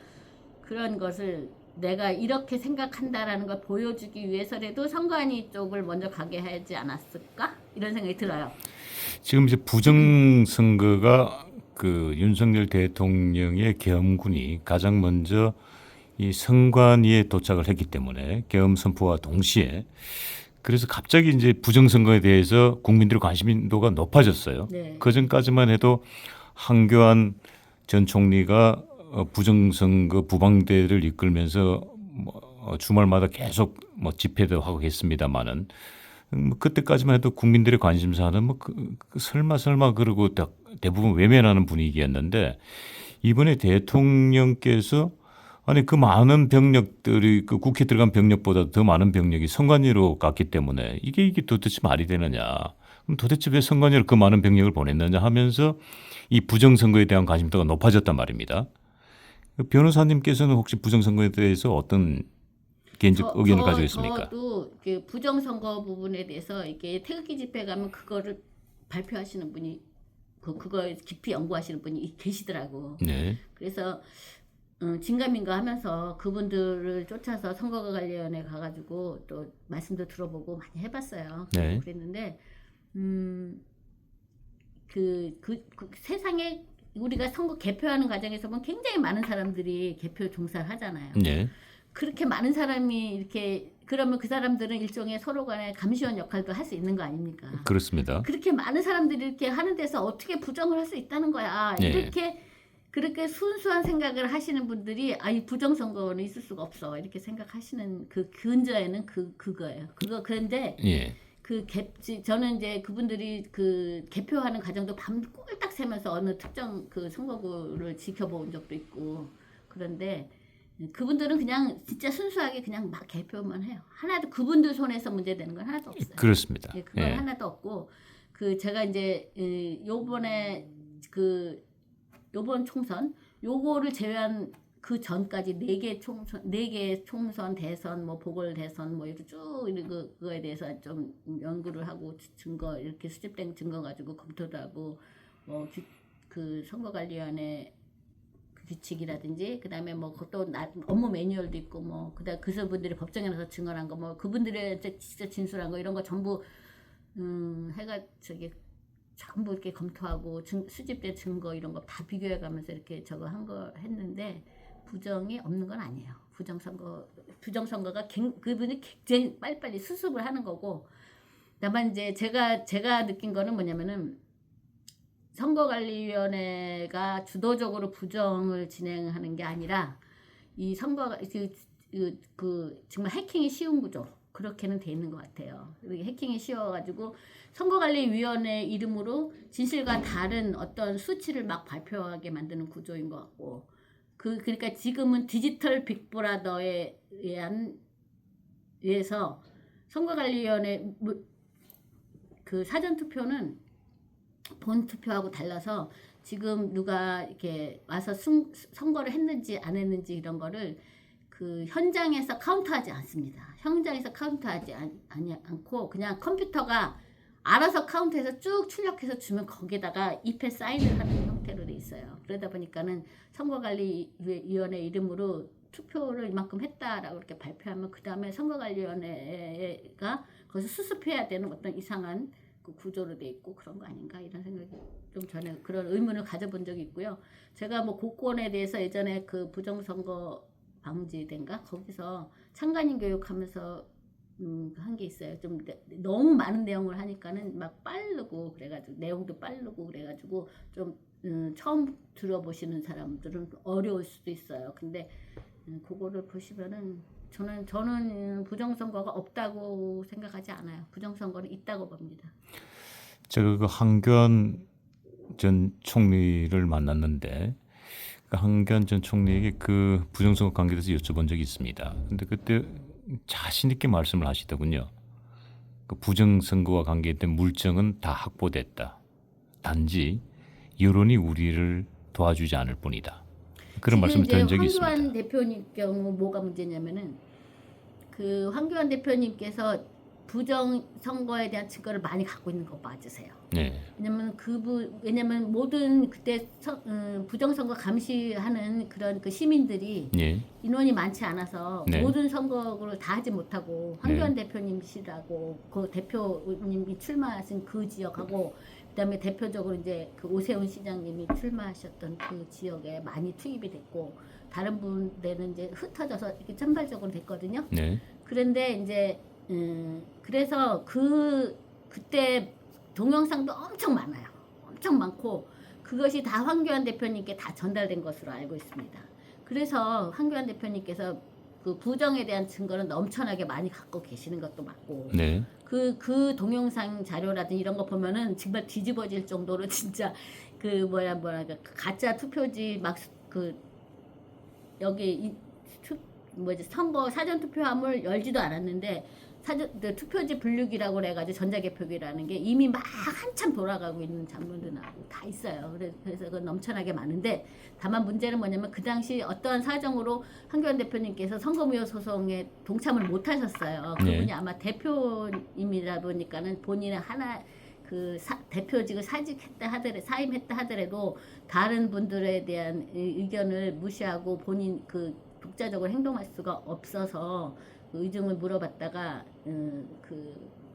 그런 것을 내가 이렇게 생각한다라는 걸 보여주기 위해서라도 선관위 쪽을 먼저 가게 하지 않았을까 이런 생각이 들어요. 지금 이제 부정선거가 그 윤석열 대통령의 계엄군이 가장 먼저 이 선관위에 도착을 했기 때문에 계엄 선포와 동시에 그래서 갑자기 이제 부정선거에 대해서 국민들의 관심도가 높아졌어요. 네. 그 전까지만 해도 한교안 전 총리가 부정선거 부방대를 이끌면서 주말마다 계속 집회도 하고 했습니다마는 그때까지만 해도 국민들의 관심사는 설마 그러고 대부분 외면하는 분위기였는데 이번에 대통령께서 아니 그 많은 병력들이 그 국회 들어간 병력보다 더 많은 병력이 선관위로 갔기 때문에 이게 도대체 말이 되느냐? 그럼 도대체 왜 선관위로 그 많은 병력을 보냈느냐 하면서 이 부정선거에 대한 관심도가 높아졌단 말입니다. 변호사님께서는 혹시 부정선거에 대해서 어떤 개인적 의견을 가지고 있습니까? 저도 그 부정선거 부분에 대해서 이게 태극기 집회 가면 그거를 발표하시는 분이 그거 깊이 연구하시는 분이 계시더라고. 네. 그래서 진감인가 하면서 그분들을 쫓아서 선거관리위원회 가가지고 또 말씀도 들어보고 많이 해봤어요. 네. 그랬는데 그 세상에 우리가 선거 개표하는 과정에서 보면 굉장히 많은 사람들이 개표 종사를 하잖아요. 네. 그렇게 많은 사람이 이렇게 그러면 그 사람들은 일종의 서로 간의 감시원 역할도 할 수 있는 거 아닙니까? 그렇습니다. 그렇게 많은 사람들이 이렇게 하는 데서 어떻게 부정을 할 수 있다는 거야. 네. 이렇게 그렇게 순수한 생각을 하시는 분들이 이 부정선거는 있을 수가 없어 이렇게 생각하시는 그 근저에는 그거예요. 그런데 예. 저는 이제 그분들이 그 개표하는 과정도 밤 꼴딱 새면서 어느 특정 그 선거구를 지켜본 적도 있고 그런데 그분들은 그냥 진짜 순수하게 그냥 막 개표만 해요. 하나도 그분들 손에서 문제되는 건 하나도 없어요. 그렇습니다. 예, 그건 하나도 없고 제가 이제 요번에 요번 총선 요거를 제외한 그 전까지 4개 총선 대선 보궐 대선 이렇게 쭉 그거에 대해서 좀 연구를 하고 증거 이렇게 수집된 증거 가지고 검토도 하고 그 선거관리위원회 규칙이라든지 그다음에 또 업무 매뉴얼도 있고 그다음 그분들이 법정에 나서 증언한 거 그분들의 진짜 진술한 거 이런 거 전부 해가 전부 이렇게 검토하고 수집된 증거 이런 거 다 비교해가면서 이렇게 저거 한 거 했는데 부정이 없는 건 아니에요. 부정선거가 그분이 굉장히 빨리빨리 수습을 하는 거고 다만 이제 제가 느낀 거는 뭐냐면은 선거관리위원회가 주도적으로 부정을 진행하는 게 아니라 이 선거가 정말 해킹이 쉬운 구조 그렇게는 돼 있는 것 같아요. 해킹이 쉬워가지고 선거관리위원회 이름으로 진실과 다른 어떤 수치를 막 발표하게 만드는 구조인 것 같고 그러니까 지금은 디지털 빅브라더에 의해서 선거관리위원회 그 사전투표는 본 투표하고 달라서 지금 누가 이렇게 와서 선거를 했는지 안 했는지 이런 거를 그 현장에서 카운트하지 않습니다. 현장에서 카운트하지 않고 그냥 컴퓨터가 알아서 카운트해서 쭉 출력해서 주면 거기다가 입에 사인을 하는 형태로 돼 있어요. 그러다 보니까는 선거관리위원회 이름으로 투표를 이만큼 했다라고 이렇게 발표하면 그 다음에 선거관리위원회가 거기서 수습해야 되는 어떤 이상한 그 구조로 돼 있고 그런 거 아닌가 이런 생각이 좀 전에 그런 의문을 가져본 적이 있고요. 제가 고권에 대해서 예전에 그 부정선거 방지된가 거기서 참관인 교육하면서 한 게 있어요. 좀 너무 많은 내용을 하니까는 막 빠르고 그래가지고 내용도 빠르고 그래가지고 좀 처음 들어보시는 사람들은 어려울 수도 있어요. 근데 그거를 보시면은 저는 부정선거가 없다고 생각하지 않아요. 부정선거는 있다고 봅니다. 제가 그 한교안 전 총리를 만났는데 그 한교안 전 총리에게 그 부정선거 관계에 대해서 여쭤본 적이 있습니다. 근데 그때 자신 있게 말씀을 하시더군요. 그 부정선거와 관계된 물증은 다 확보됐다. 단지 여론이 우리를 도와주지 않을 뿐이다. 그런 말씀을 드린 적이 있습니다. 황교안 대표님 경우 뭐가 문제냐면은 그 황교안 대표님께서 부정선거에 대한 증거를 많이 갖고 있는 거 맞으세요. 네. 왜냐면 모든 그때 부정선거 감시하는 그런 그 시민들이 네. 인원이 많지 않아서 네. 모든 선거를 다 하지 못하고 황교안 대표님이시라고 그 대표님이 출마하신 그 지역하고 그다음에 대표적으로 이제 그 오세훈 시장님이 출마하셨던 그 지역에 많이 투입이 됐고 다른 분들은 이제 흩어져서 이렇게 선발적으로 됐거든요. 네. 그런데 이제 그래서 그때 동영상도 엄청 많아요. 엄청 많고 그것이 다 황교안 대표님께 다 전달된 것으로 알고 있습니다. 그래서 황교안 대표님께서 그 부정에 대한 증거는 넘쳐나게 많이 갖고 계시는 것도 맞고 네. 그 동영상 자료라든지 이런 거 보면은 정말 뒤집어질 정도로 진짜 그 뭐야 그 가짜 투표지 막 그 여기 선거 사전 투표함을 열지도 않았는데 투표지 분류기라고 그래가지고 전자개표기라는 게 이미 막 한참 돌아가고 있는 장면도 나고 다 있어요. 그래서 그건 넘쳐나게 많은데 다만 문제는 뭐냐면 그 당시 어떠한 사정으로 황교안 대표님께서 선거무효 소송에 동참을 못 하셨어요. 그분이 아마 대표님이다 보니까는 본인의 하나 대표직을 사임했다 하더라도 다른 분들에 대한 의견을 무시하고 본인 독자적으로 행동할 수가 없어서 의중을 물어봤다가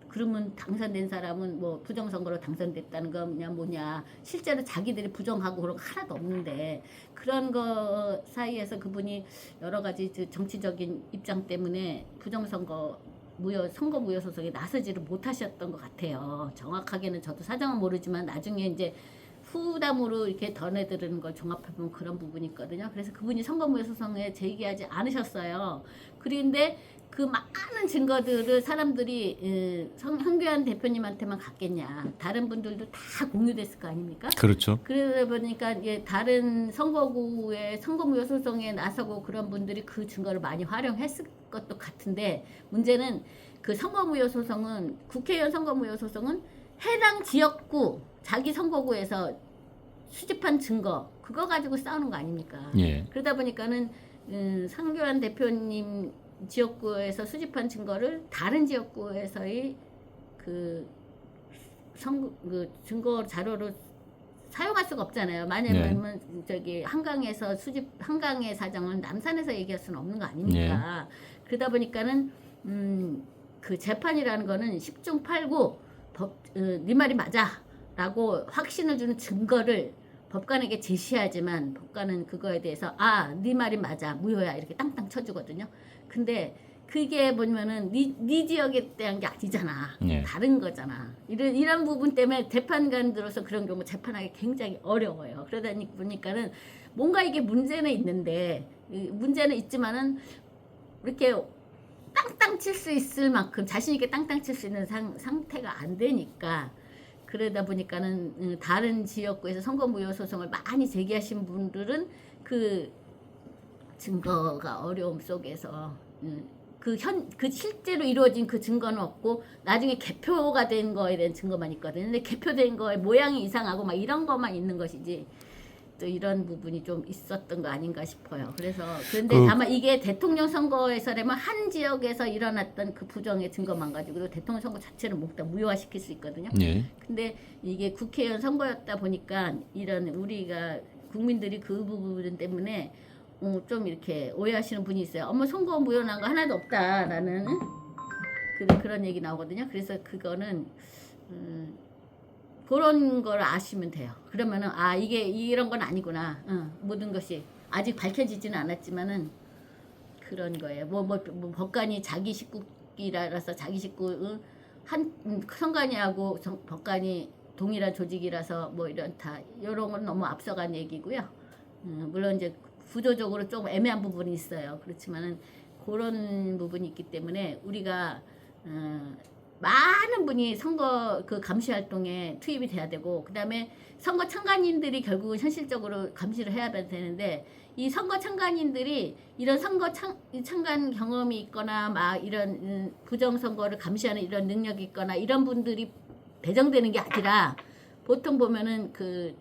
그러면 당선된 사람은 뭐 부정선거로 당선됐다는 거냐 뭐냐 실제로 자기들이 부정하고 그런 거 하나도 없는데 그런 거 사이에서 그분이 여러 가지 정치적인 입장 때문에 선거 무효 소송에 나서지를 못하셨던 것 같아요. 정확하게는 저도 사정은 모르지만 나중에 이제 후담으로 이렇게 전해드리는 걸 종합해보면 그런 부분이 있거든요. 그래서 그분이 선거무효 소송에 제기하지 않으셨어요. 그런데 그 많은 증거들을 사람들이 황교안 대표님한테만 갔겠냐. 다른 분들도 다 공유됐을 거 아닙니까? 그렇죠. 그러다 보니까 다른 선거구의 선거무효 소송에 나서고 그런 분들이 그 증거를 많이 활용했을 것도 같은데 문제는 그 선거무효 소송은 국회의원 선거무효 소송은 해당 지역구 자기 선거구에서 수집한 증거 그거 가지고 싸우는 거 아닙니까? 예. 그러다 보니까는 황교안 대표님 지역구에서 수집한 증거를 다른 지역구에서의 증거 자료로 사용할 수가 없잖아요. 만약에 저기 한강의 사정은 남산에서 얘기할 수는 없는 거 아닙니까? 그러다 보니까는 그 재판이라는 거는 10중 8구 네 말이 맞아라고 확신을 주는 증거를 법관에게 제시하지만 법관은 그거에 대해서 네 말이 맞아 무효야 이렇게 땅땅 쳐주거든요. 근데 그게 보면은 네 지역에 대한 게 아니잖아. 다른 거잖아. 이런 부분 때문에 재판관들로서 그런 경우 재판하기 굉장히 어려워요. 그러다 보니까는 뭔가 이게 문제는 있는데 문제는 있지만은 이렇게 땅땅 칠 수 있을 만큼 자신 있게 땅땅 칠 수 있는 상태가 안 되니까 그러다 보니까는 다른 지역구에서 선거무효 소송을 많이 제기하신 분들은 그 증거가 어려움 속에서 그 실제로 이루어진 그 증거는 없고 나중에 개표가 된 거에 대한 증거만 있거든요. 근데 개표된 거에 모양이 이상하고 막 이런 것만 있는 것이지 또 이런 부분이 좀 있었던 거 아닌가 싶어요. 그런데 다만 이게 대통령 선거에서라면 한 지역에서 일어났던 그 부정의 증거만 가지고도 대통령 선거 자체를 모두 다 무효화시킬 수 있거든요. 근데 이게 국회의원 선거였다 보니까 이런 우리가 국민들이 그 부분 때문에 좀 이렇게 오해하시는 분이 있어요. 어머 선거 무효난 거 하나도 없다라는 그런 얘기 나오거든요. 그래서 그거는 그런 걸 아시면 돼요. 그러면은 이게 이런 건 아니구나. 모든 것이 아직 밝혀지지는 않았지만은 그런 거예요. 뭐 법관이 자기 식구끼라서 자기 식구 한 선관위하고 법관이 동일한 조직이라서 뭐 이런 건 너무 앞서간 얘기고요. 물론 이제 구조적으로 좀 애매한 부분이 있어요. 그렇지만은 그런 부분이 있기 때문에 우리가 많은 분이 선거 감시 활동에 투입이 돼야 되고 그다음에 선거 참관인들이 결국은 현실적으로 감시를 해야 되는데 이 선거 참관인들이 이런 선거 참관 경험이 있거나 막 이런 부정 선거를 감시하는 이런 능력이 있거나 이런 분들이 배정되는 게 아니라 보통 보면은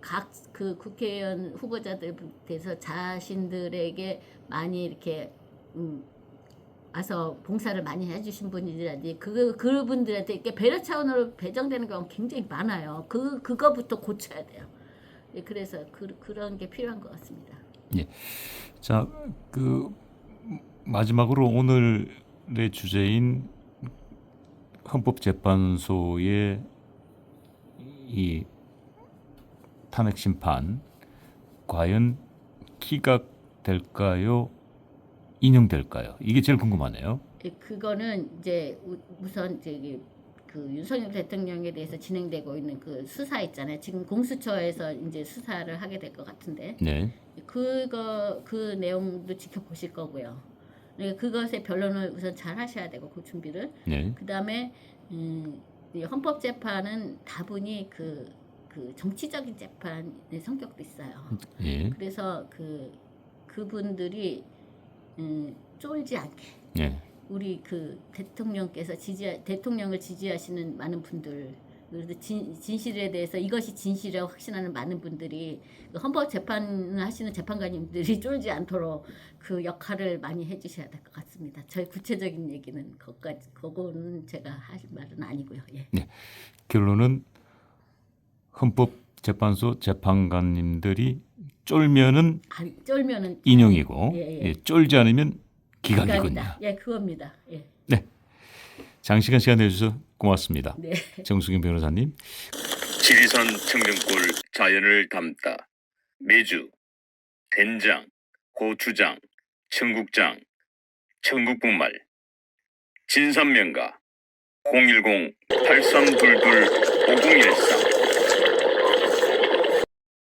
각 국회의원 후보자들 대해서 자신들에게 많이 이렇게 와서 봉사를 많이 해주신 분이라든지 그분들한테 이렇게 배려 차원으로 배정되는 경우가 굉장히 많아요. 그거부터 고쳐야 돼요. 그래서 그런 게 필요한 것 같습니다. 예. 자, 마지막으로 오늘의 주제인 헌법재판소의 이 탄핵 심판 과연 기각될까요? 인용될까요? 이게 제일 궁금하네요. 그거는 이제 우선 저기 그 윤석열 대통령에 대해서 진행되고 있는 그 수사 있잖아요. 지금 공수처에서 이제 수사를 하게 될 것 같은데 네. 그 내용도 지켜보실 거고요. 그러니까 그것의 변론을 우선 잘 하셔야 되고 그 준비를. 네. 그다음에 이 헌법재판은 다분히 그 정치적인 재판의 성격도 있어요. 예. 그래서 그분들이 쫄지 않게 예. 우리 그 대통령을 지지하시는 많은 분들 그래서 진실에 대해서 이것이 진실이라고 확신하는 많은 분들이 그 헌법 재판을 하시는 재판관님들이 쫄지 않도록 그 역할을 많이 해주셔야 될 것 같습니다. 저희 구체적인 얘기는 그거는 제가 할 말은 아니고요. 예. 네. 결론은 헌법재판소 재판관님들이 쫄면은 쫄면은 인용이고 예. 예, 쫄지 않으면 기각이군요. 기각이다. 예, 그겁니다. 예. 네. 장시간 시간 내주셔서 고맙습니다. 네. 정수경 변호사님. 지리산 청정골 자연을 담다. 매주 된장, 고추장, 청국장, 청국분말. 진산명가 010-8322-5013